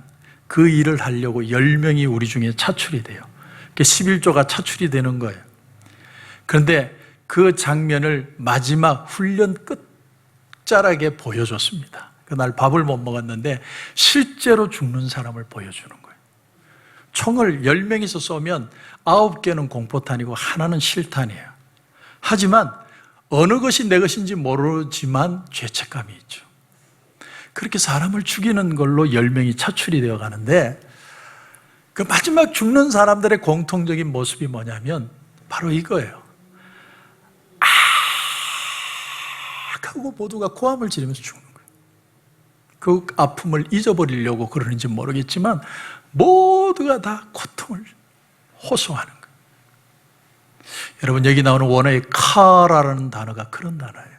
그 일을 하려고 10명이 우리 중에 차출이 돼요. 11조가 차출이 되는 거예요. 그런데 그 장면을 마지막 훈련 끝자락에 보여줬습니다. 그날 밥을 못 먹었는데 실제로 죽는 사람을 보여주는 거예요. 총을 10명이서 쏘면 9개는 공포탄이고 하나는 실탄이에요. 하지만 어느 것이 내 것인지 모르지만 죄책감이 있죠. 그렇게 사람을 죽이는 걸로 10명이 차출이 되어 가는데 그 마지막 죽는 사람들의 공통적인 모습이 뭐냐면 바로 이거예요. 아 하고 모두가 고함을 지르면서 죽는 거예요. 그 아픔을 잊어버리려고 그러는지 모르겠지만 모두가 다 고통을 호소하는 거예요. 여러분, 여기 나오는 원어의 카라라는 단어가 그런 단어예요.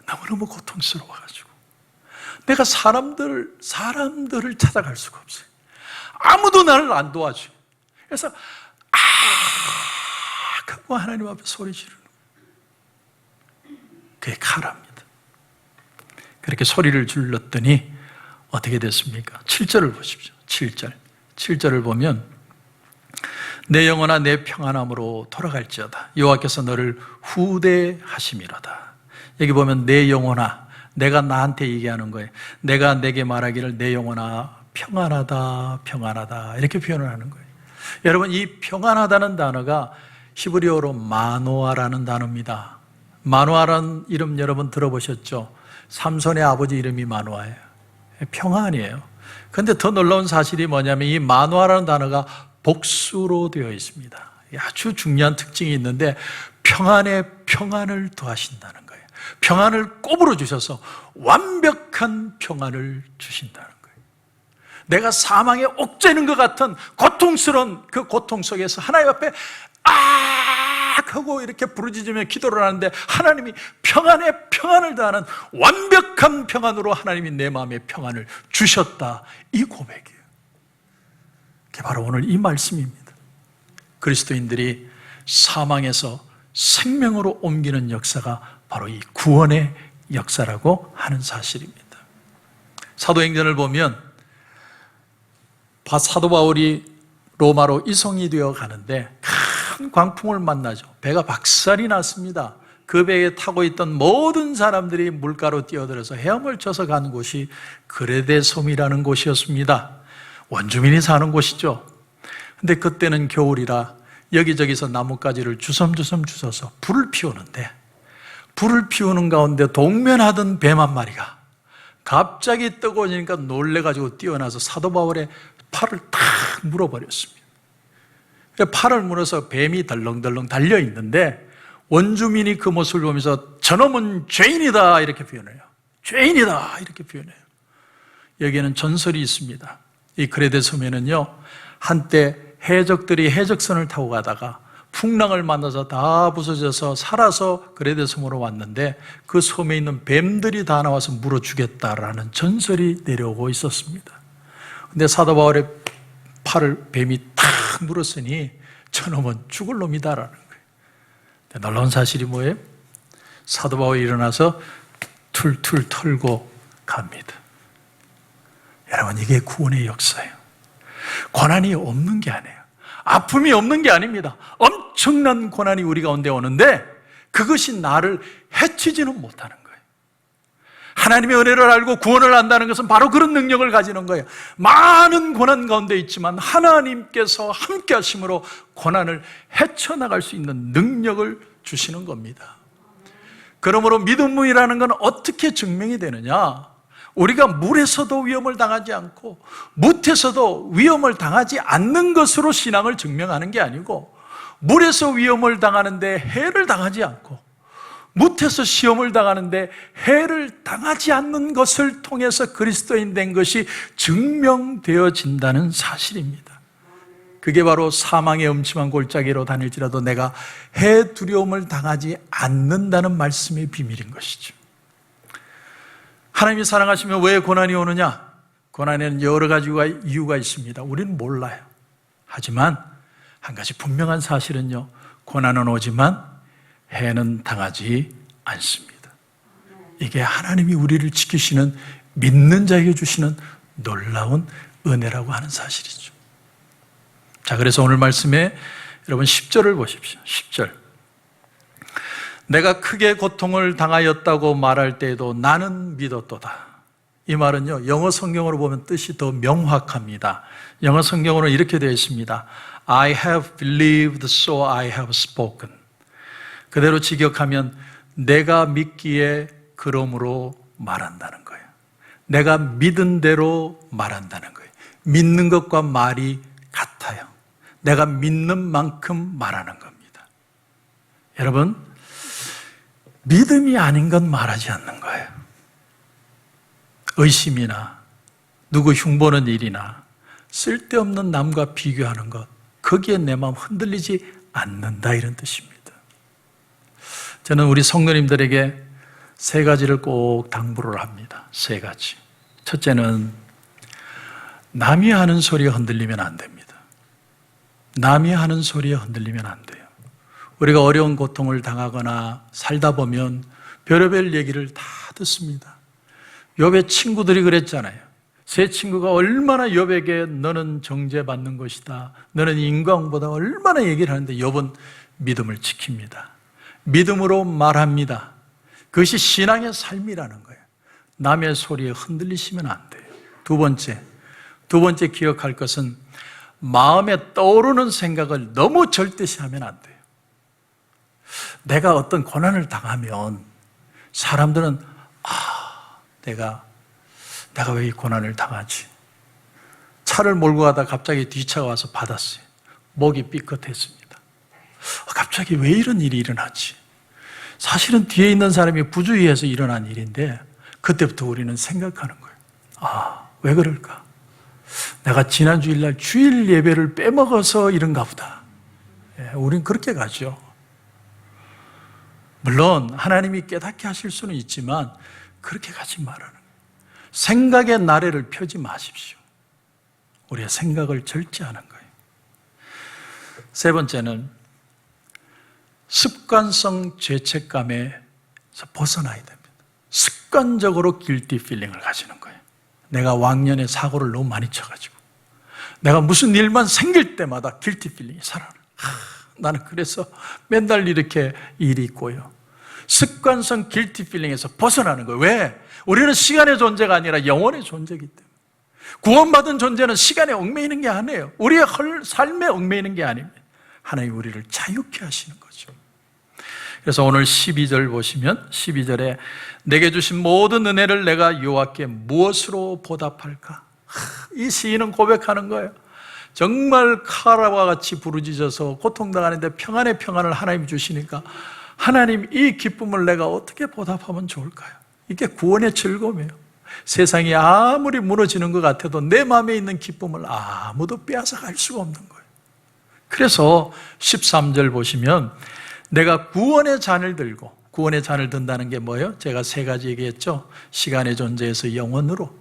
너무너무 고통스러워가지고 내가 사람들을 찾아갈 수가 없어요. 아무도 나를 안 도와줘요. 그래서 하고 하나님 앞에 소리 지르는 거예요. 그게 카라입니다. 그렇게 소리를 질렀더니 어떻게 됐습니까? 7절을 보십시오. 7절을 보면 내 영혼아 내 평안함으로 돌아갈지어다. 여호와께서 너를 후대하심이로다. 여기 보면 내 영혼아, 내가 나한테 얘기하는 거예요. 내가 내게 말하기를 내 영혼아 평안하다, 평안하다 이렇게 표현을 하는 거예요. 여러분, 이 평안하다는 단어가 히브리어로 마노아라는 단어입니다. 마노아라는 이름 여러분 들어보셨죠? 삼손의 아버지 이름이 마노아예요. 평안이에요. 그런데 더 놀라운 사실이 뭐냐면 이 마노아라는 단어가 복수로 되어 있습니다. 아주 중요한 특징이 있는데 평안에 평안을 더하신다는 거예요. 평안을 꼽으로 주셔서 완벽한 평안을 주신다는 거예요. 내가 사망에 옥죄는 것 같은 고통스러운 그 고통 속에서 하나님 앞에 하고 이렇게 부르짖으며 기도를 하는데 하나님이 평안에 평안을 더하는 완벽한 평안으로 하나님이 내 마음에 평안을 주셨다. 이 고백이에요. 그게 바로 오늘 이 말씀입니다. 그리스도인들이 사망에서 생명으로 옮기는 역사가 바로 이 구원의 역사라고 하는 사실입니다. 사도행전을 보면 사도 바울이 로마로 이송이 되어 가는데 큰 광풍을 만나죠. 배가 박살이 났습니다. 그 배에 타고 있던 모든 사람들이 물가로 뛰어들어서 헤엄을 쳐서 간 곳이 그레데 섬이라는 곳이었습니다. 원주민이 사는 곳이죠. 근데 그때는 겨울이라 여기저기서 나뭇가지를 주섬주섬 주워서 불을 피우는데 불을 피우는 가운데 동면하던 뱀 한 마리가 갑자기 뜨거워지니까 놀래가지고 뛰어나서 사도 바울의 팔을 탁 물어버렸습니다. 팔을 물어서 뱀이 덜렁덜렁 달려있는데 원주민이 그 모습을 보면서 저놈은 죄인이다 이렇게 표현해요. 죄인이다 이렇게 표현해요. 여기에는 전설이 있습니다. 이 그레데 섬에는요 한때 해적들이 해적선을 타고 가다가 풍랑을 만나서 다 부서져서 살아서 그레데 섬으로 왔는데 그 섬에 있는 뱀들이 다 나와서 물어 죽였다라는 전설이 내려오고 있었습니다. 근데 사도 바울의 팔을 뱀이 탁 물었으니 저놈은 죽을 놈이다라는 거예요. 놀라운 사실이 뭐예요? 사도 바울이 일어나서 툴툴 털고 갑니다. 여러분, 이게 구원의 역사예요. 고난이 없는 게 아니에요. 아픔이 없는 게 아닙니다. 엄청난 고난이 우리 가운데 오는데 그것이 나를 해치지는 못하는 거예요. 하나님의 은혜를 알고 구원을 안다는 것은 바로 그런 능력을 가지는 거예요. 많은 고난 가운데 있지만 하나님께서 함께 하심으로 고난을 헤쳐나갈 수 있는 능력을 주시는 겁니다. 그러므로 믿음이라는 건 어떻게 증명이 되느냐? 우리가 물에서도 위험을 당하지 않고 뭇에서도 위험을 당하지 않는 것으로 신앙을 증명하는 게 아니고, 물에서 위험을 당하는데 해를 당하지 않고 뭇에서 시험을 당하는데 해를 당하지 않는 것을 통해서 그리스도인 된 것이 증명되어진다는 사실입니다. 그게 바로 사망의 음침한 골짜기로 다닐지라도 내가 해 두려움을 당하지 않는다는 말씀의 비밀인 것이죠. 하나님이 사랑하시면 왜 고난이 오느냐? 고난에는 여러 가지 이유가 있습니다. 우리는 몰라요. 하지만 한 가지 분명한 사실은요, 고난은 오지만 해는 당하지 않습니다. 이게 하나님이 우리를 지키시는, 믿는 자에게 주시는 놀라운 은혜라고 하는 사실이죠. 자, 그래서 오늘 말씀에 여러분 10절을 보십시오. 10절. 내가 크게 고통을 당하였다고 말할 때에도 나는 믿었도다. 이 말은요, 영어 성경으로 보면 뜻이 더 명확합니다. 영어 성경으로 이렇게 되어 있습니다. I have believed, so I have spoken. 그대로 직역하면 내가 믿기에 그러므로 말한다는 거예요. 내가 믿은 대로 말한다는 거예요. 믿는 것과 말이 같아요. 내가 믿는 만큼 말하는 겁니다. 여러분, 믿음이 아닌 건 말하지 않는 거예요. 의심이나 누구 흉보는 일이나 쓸데없는 남과 비교하는 것, 거기에 내 마음 흔들리지 않는다, 이런 뜻입니다. 저는 우리 성도님들에게 세 가지를 꼭 당부를 합니다. 세 가지. 첫째는 남이 하는 소리에 흔들리면 안 됩니다. 남이 하는 소리에 흔들리면 안 돼요. 우리가 어려운 고통을 당하거나 살다 보면 별의별 얘기를 다 듣습니다. 욥의 친구들이 그랬잖아요. 세 친구가 얼마나 욥에게 너는 정죄받는 것이다, 너는 인간보다 얼마나 얘기를 하는데 욥은 믿음을 지킵니다. 믿음으로 말합니다. 그것이 신앙의 삶이라는 거예요. 남의 소리에 흔들리시면 안 돼요. 두 번째 기억할 것은 마음에 떠오르는 생각을 너무 절대시하면 안 돼요. 내가 어떤 고난을 당하면 사람들은 내가 왜 이 고난을 당하지? 차를 몰고 가다 갑자기 뒤차가 와서 받았어요. 목이 삐끗했습니다. 갑자기 왜 이런 일이 일어나지? 사실은 뒤에 있는 사람이 부주의해서 일어난 일인데 그때부터 우리는 생각하는 거예요. 왜 그럴까? 내가 지난 주일날 주일 예배를 빼먹어서 이런가 보다. 우린 그렇게 가죠. 물론 하나님이 깨닫게 하실 수는 있지만 그렇게 가지 말라는 거예요. 생각의 나래를 펴지 마십시오. 우리의 생각을 절제하는 거예요. 세 번째는 습관성 죄책감에서 벗어나야 됩니다. 습관적으로 guilty feeling을 가지는 거예요. 내가 왕년에 사고를 너무 많이 쳐가지고 내가 무슨 일만 생길 때마다 guilty feeling이 살아요. 나는 그래서 맨날 이렇게 일이 있고요. 습관성 guilty feeling에서 벗어나는 거예요. 왜? 우리는 시간의 존재가 아니라 영원의 존재이기 때문에. 구원받은 존재는 시간에 얽매이는 게 아니에요. 우리의 삶에 얽매이는 게 아닙니다. 하나님 우리를 자유케 하시는 거죠. 그래서 오늘 12절 보시면 12절에 내게 주신 모든 은혜를 내가 여호와께 무엇으로 보답할까? 이 시인은 고백하는 거예요. 정말 카라와 같이 부르짖어서 고통당하는데 평안의 평안을 하나님이 주시니까 하나님 이 기쁨을 내가 어떻게 보답하면 좋을까요? 이게 구원의 즐거움이에요. 세상이 아무리 무너지는 것 같아도 내 마음에 있는 기쁨을 아무도 빼앗아갈 수가 없는 거예요. 그래서 13절 보시면 내가 구원의 잔을 들고, 구원의 잔을 든다는 게 뭐예요? 제가 세 가지 얘기했죠. 시간의 존재에서 영원으로,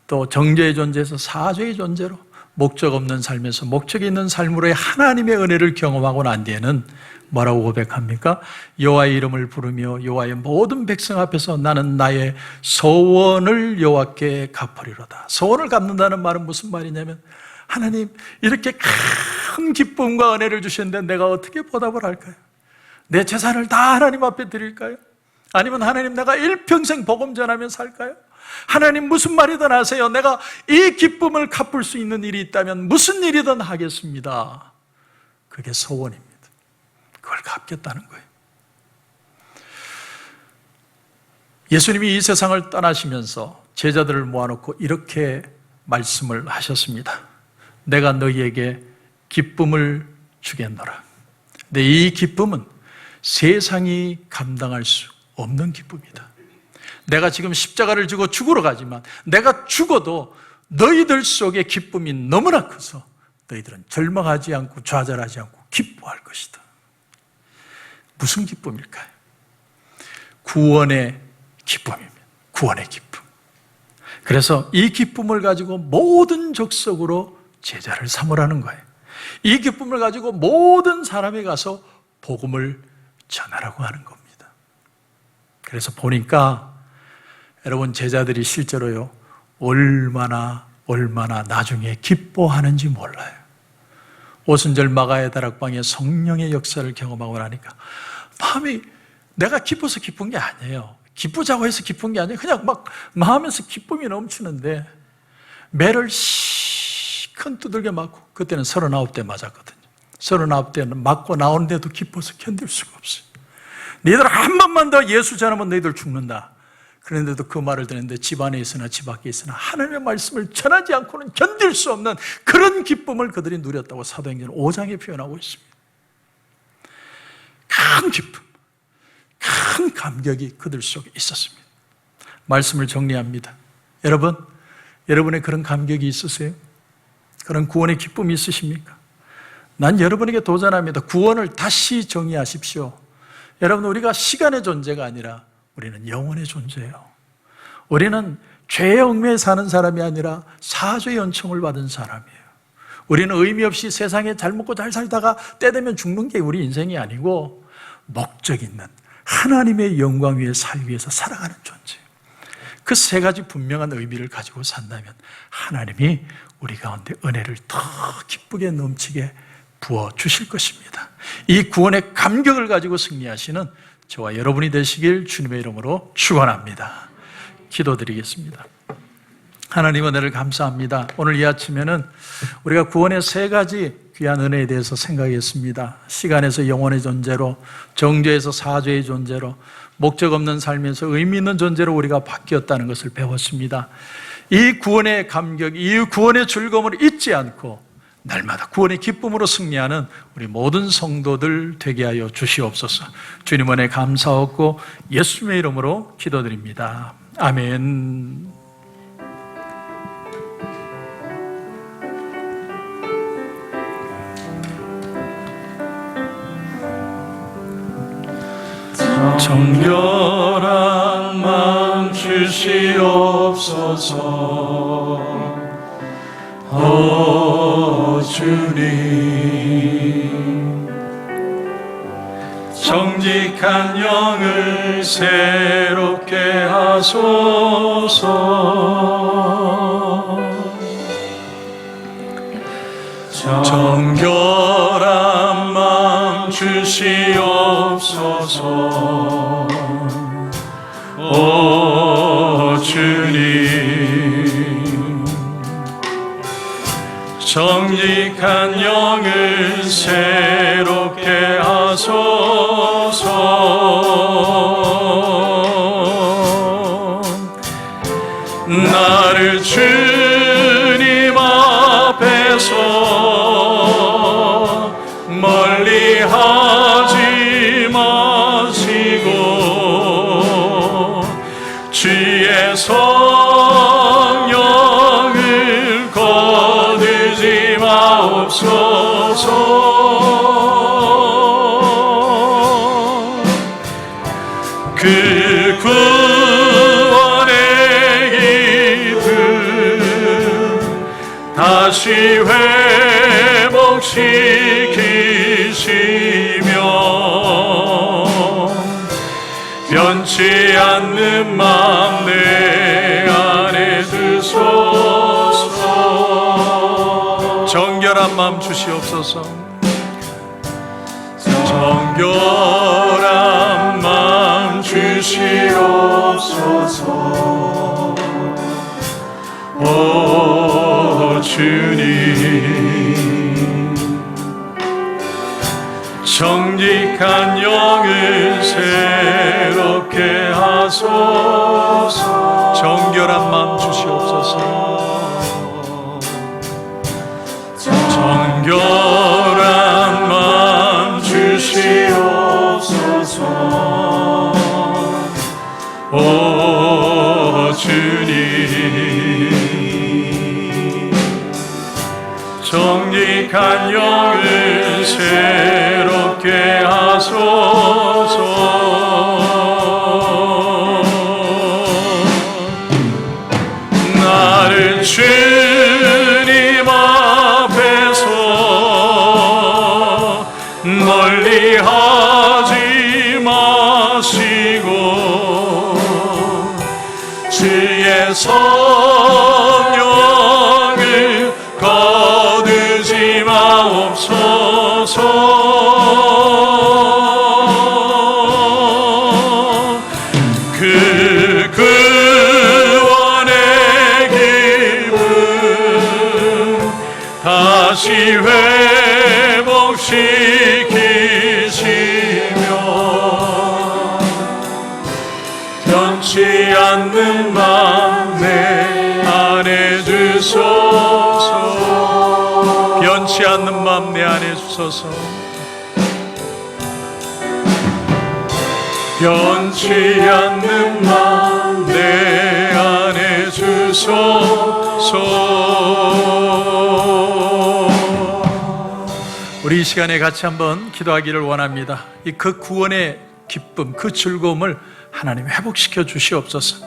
또 정죄의 존재에서 사죄의 존재로, 목적 없는 삶에서 목적이 있는 삶으로의 하나님의 은혜를 경험하고 난 뒤에는 뭐라고 고백합니까? 여호와의 이름을 부르며 여호와의 모든 백성 앞에서 나는 나의 소원을 여호와께 갚으리로다. 소원을 갚는다는 말은 무슨 말이냐면, 하나님 이렇게 큰 기쁨과 은혜를 주셨는데 내가 어떻게 보답을 할까요? 내 재산을 다 하나님 앞에 드릴까요? 아니면 하나님 내가 일평생 복음 전하며 살까요? 하나님 무슨 말이든 하세요. 내가 이 기쁨을 갚을 수 있는 일이 있다면 무슨 일이든 하겠습니다. 그게 소원입니다. 그걸 갚겠다는 거예요. 예수님이 이 세상을 떠나시면서 제자들을 모아놓고 이렇게 말씀을 하셨습니다. 내가 너희에게 기쁨을 주겠노라. 근데 이 기쁨은 세상이 감당할 수 없는 기쁨이다. 내가 지금 십자가를 지고 죽으러 가지만 내가 죽어도 너희들 속에 기쁨이 너무나 커서 너희들은 절망하지 않고 좌절하지 않고 기뻐할 것이다. 무슨 기쁨일까요? 구원의 기쁨입니다. 구원의 기쁨. 그래서 이 기쁨을 가지고 모든 족속으로 제자를 삼으라는 거예요. 이 기쁨을 가지고 모든 사람에 가서 복음을 전하라고 하는 겁니다. 그래서 보니까 여러분, 제자들이 실제로요 얼마나 나중에 기뻐하는지 몰라요. 오순절 마가의 다락방에 성령의 역사를 경험하고 나니까 마음이, 내가 기뻐서 기쁜 게 아니에요. 기쁘자고 해서 기쁜 게 아니에요. 그냥 막 마음에서 기쁨이 넘치는데 매를 큰 두들겨 맞고, 그때는 39대 맞았거든요. 39대는 맞고 나오는데도 기뻐서 견딜 수가 없어요. 너희들 한 번만 더 예수 전하면 너희들 죽는다. 그런데도 그 말을 듣는데 집 안에 있으나 집 밖에 있으나 하나님의 말씀을 전하지 않고는 견딜 수 없는 그런 기쁨을 그들이 누렸다고 사도행전 5장에 표현하고 있습니다. 큰 기쁨, 큰 감격이 그들 속에 있었습니다. 말씀을 정리합니다. 여러분, 여러분의 그런 감격이 있으세요? 그런 구원의 기쁨이 있으십니까? 난 여러분에게 도전합니다. 구원을 다시 정의하십시오. 여러분, 우리가 시간의 존재가 아니라 우리는 영혼의 존재예요. 우리는 죄의 얽매에 사는 사람이 아니라 사죄의 은총을 받은 사람이에요. 우리는 의미 없이 세상에 잘 먹고 잘 살다가 때 되면 죽는 게 우리 인생이 아니고 목적 있는 하나님의 영광 위에 살기 위해서 살아가는 존재예요. 그 세 가지 분명한 의미를 가지고 산다면 하나님이 우리 가운데 은혜를 더 기쁘게 넘치게 부어주실 것입니다. 이 구원의 감격을 가지고 승리하시는 저와 여러분이 되시길 주님의 이름으로 축원합니다. 기도드리겠습니다. 하나님 은혜를 감사합니다. 오늘 이 아침에는 우리가 구원의 세 가지 귀한 은혜에 대해서 생각했습니다. 시간에서 영혼의 존재로, 정죄에서 사죄의 존재로, 목적 없는 삶에서 의미 있는 존재로 우리가 바뀌었다는 것을 배웠습니다. 이 구원의 감격, 이 구원의 즐거움을 잊지 않고 날마다 구원의 기쁨으로 승리하는 우리 모든 성도들 되게 하여 주시옵소서. 주님 은혜 감사하고 예수님의 이름으로 기도드립니다. 아멘. 정결한 마음 주시옵소서. 오 주님, 정직한 영을 새롭게 하소서. 정결한 마음 주시옵소서. 오 주님, 정직한 영을 새롭게 하소서. 나를 주님 앞에서 멀리 하지 마시고 주의 성령을 거두지 마옵소서. 다시 회복시키시며 변치 않는 마음 내 안에 두소서. 정결한 마음 주시옵소서. 정결한 마음 주시옵소서. 오 주님, 정직한 영을 새롭게 하소서. 정결한 마음 주시옵소서. 정결한 마음 주시옵소서. 오 주님, 정직한 영을 새롭게 하소서. 나를 주님 앞에서 멀리 하지 마시고 주의 성령을 거두지 마옵소서. 그 구원의 기쁨 다시 회복시키시며 변치 않는 마음 내 안에 주소서. 변치 않는 마음 내 안에 주소서. 변치 않는 마음 내 안에 주소서. 우리 이 시간에 같이 한번 기도하기를 원합니다. 그 구원의 기쁨, 그 즐거움을 하나님 회복시켜 주시옵소서.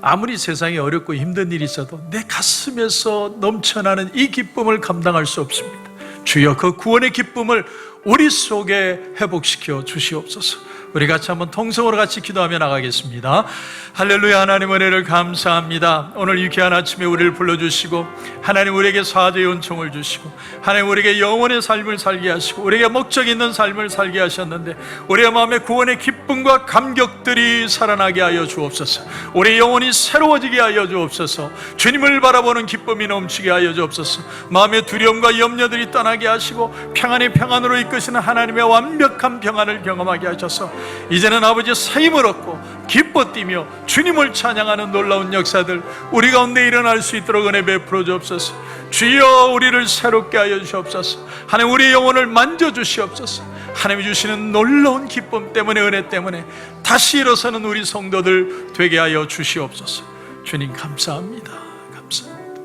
아무리 세상에 어렵고 힘든 일이 있어도 내 가슴에서 넘쳐나는 이 기쁨을 감당할 수 없습니다. 주여, 그 구원의 기쁨을 우리 속에 회복시켜 주시옵소서. 우리 같이 한번 통성으로 같이 기도하며 나가겠습니다. 할렐루야. 하나님 은혜를 감사합니다. 오늘 유쾌한 아침에 우리를 불러주시고 하나님 우리에게 사죄의 은총을 주시고 하나님 우리에게 영원의 삶을 살게 하시고 우리에게 목적 있는 삶을 살게 하셨는데 우리의 마음에 구원의 기쁨과 감격들이 살아나게 하여 주옵소서. 우리 영혼이 새로워지게 하여 주옵소서. 주님을 바라보는 기쁨이 넘치게 하여 주옵소서. 마음의 두려움과 염려들이 떠나게 하시고 평안의 평안으로 이끄시는 하나님의 완벽한 평안을 경험하게 하셔서 이제는 아버지 새 힘을 얻고 기뻐 뛰며 주님을 찬양하는 놀라운 역사들 우리 가운데 일어날 수 있도록 은혜 베풀어 주옵소서. 주여, 우리를 새롭게 하여 주옵소서. 하나님 우리의 영혼을 만져주시옵소서. 하나님이 주시는 놀라운 기쁨 때문에, 은혜 때문에 다시 일어서는 우리 성도들 되게 하여 주시옵소서. 주님 감사합니다. 감사합니다.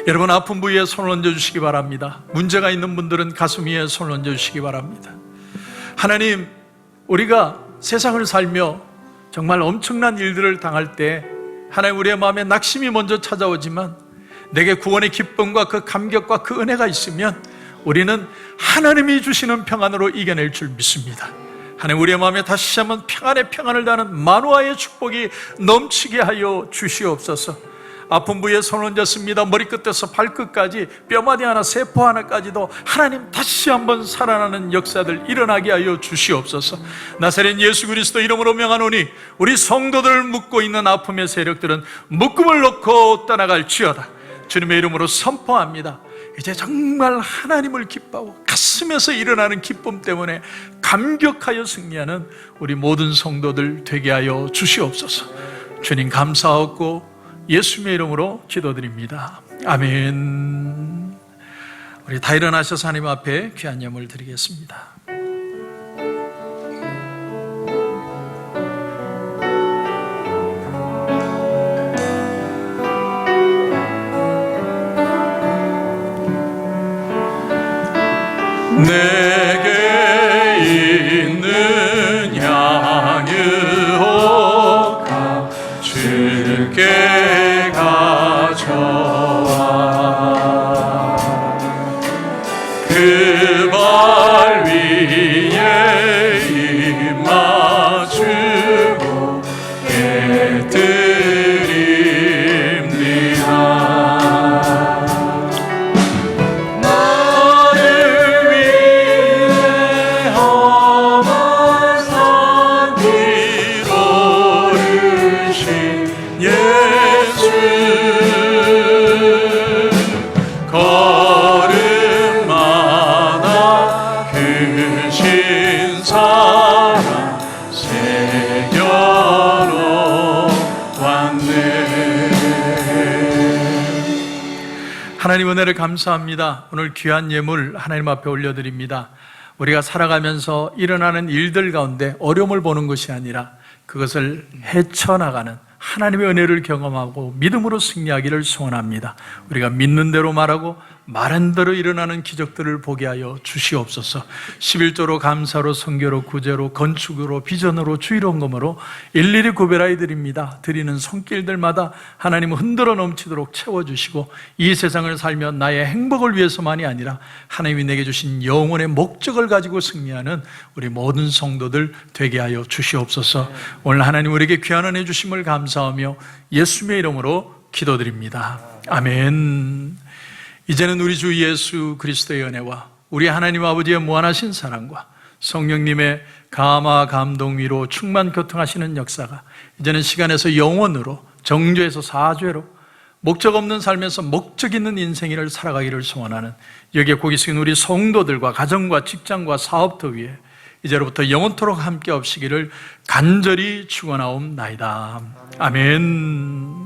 여러분, 아픈 부위에 손을 얹어주시기 바랍니다. 문제가 있는 분들은 가슴 위에 손을 얹어주시기 바랍니다. 하나님, 우리가 세상을 살며 정말 엄청난 일들을 당할 때 하나님 우리의 마음에 낙심이 먼저 찾아오지만 내게 구원의 기쁨과 그 감격과 그 은혜가 있으면 우리는 하나님이 주시는 평안으로 이겨낼 줄 믿습니다. 하나님 우리의 마음에 다시 한번 평안의 평안을 다하는 만화의 축복이 넘치게 하여 주시옵소서. 아픈 부위에 손을 얹었습니다. 머리끝에서 발끝까지 뼈마디 하나, 세포 하나까지도 하나님 다시 한번 살아나는 역사들 일어나게 하여 주시옵소서. 나사렛 예수 그리스도 이름으로 명하노니 우리 성도들을 묶고 있는 아픔의 세력들은 묶음을 놓고 떠나갈지어다. 주님의 이름으로 선포합니다. 이제 정말 하나님을 기뻐하고 가슴에서 일어나는 기쁨 때문에 감격하여 승리하는 우리 모든 성도들 되게 하여 주시옵소서. 주님 감사하고 예수님의 이름으로 기도드립니다. 아멘. 우리 다 일어나셔서 하나님 앞에 귀한 예물 드리겠습니다. 내게 있는 향유가 주께 가져와 크신 사랑 새겨놓았네. 하나님 은혜를 감사합니다. 오늘 귀한 예물 하나님 앞에 올려드립니다. 우리가 살아가면서 일어나는 일들 가운데 어려움을 보는 것이 아니라 그것을 헤쳐나가는 하나님의 은혜를 경험하고 믿음으로 승리하기를 소원합니다. 우리가 믿는 대로 말하고 말한 대로 일어나는 기적들을 보게 하여 주시옵소서. 11조로 감사로 선교로 구제로 건축으로 비전으로 주일원금으로 일일이 구별하여 드립니다. 드리는 손길들마다 하나님은 흔들어 넘치도록 채워주시고 이 세상을 살며 나의 행복을 위해서만이 아니라 하나님이 내게 주신 영혼의 목적을 가지고 승리하는 우리 모든 성도들 되게 하여 주시옵소서. 오늘 하나님 우리에게 귀한 은혜 주심을 감사하며 예수님의 이름으로 기도드립니다. 아멘. 이제는 우리 주 예수 그리스도의 은혜와 우리 하나님 아버지의 무한하신 사랑과 성령님의 감화 감동 위로 충만 교통하시는 역사가 이제는 시간에서 영원으로 정죄에서 사죄로 목적 없는 삶에서 목적 있는 인생을 살아가기를 소원하는 여기에 고기 숙인 우리 성도들과 가정과 직장과 사업터 위에 이제로부터 영원토록 함께 없시기를 간절히 축원하옵나이다. 아멘.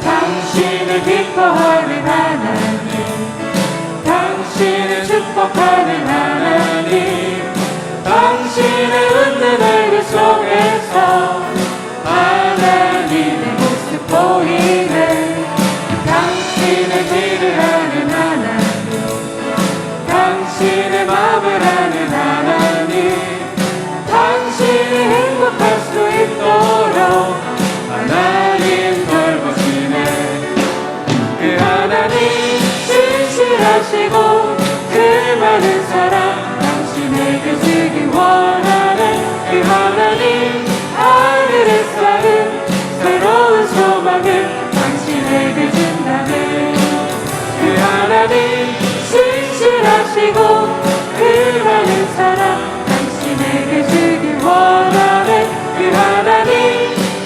당신을 기뻐하는 하나님, 당신을 축복하는 하나님, 당신의 웃는 얼굴 속에서 하나님의 모습 보이네. 당신의 길을 아는 하나님, 당신의 마음을 아는 하나님, 당신이 행복할 수 있도록 하나님 돌보시네. 그 하나님 신실하시고 그 많은 사랑 당신에게 주기 원하네. 그 하나님 하늘에 쌓은 새로운 소망을 당신에게 준다네. 그 하나님 신실하시고 그 많은 사랑 당신에게 주기 원하네. 그 하나님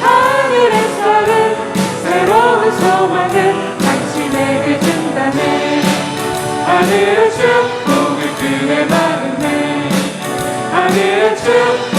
하늘에 쌓은 새로운 소망을 당신에게 준다네. 하늘의 축복을 그대 마음에, 하늘의 축복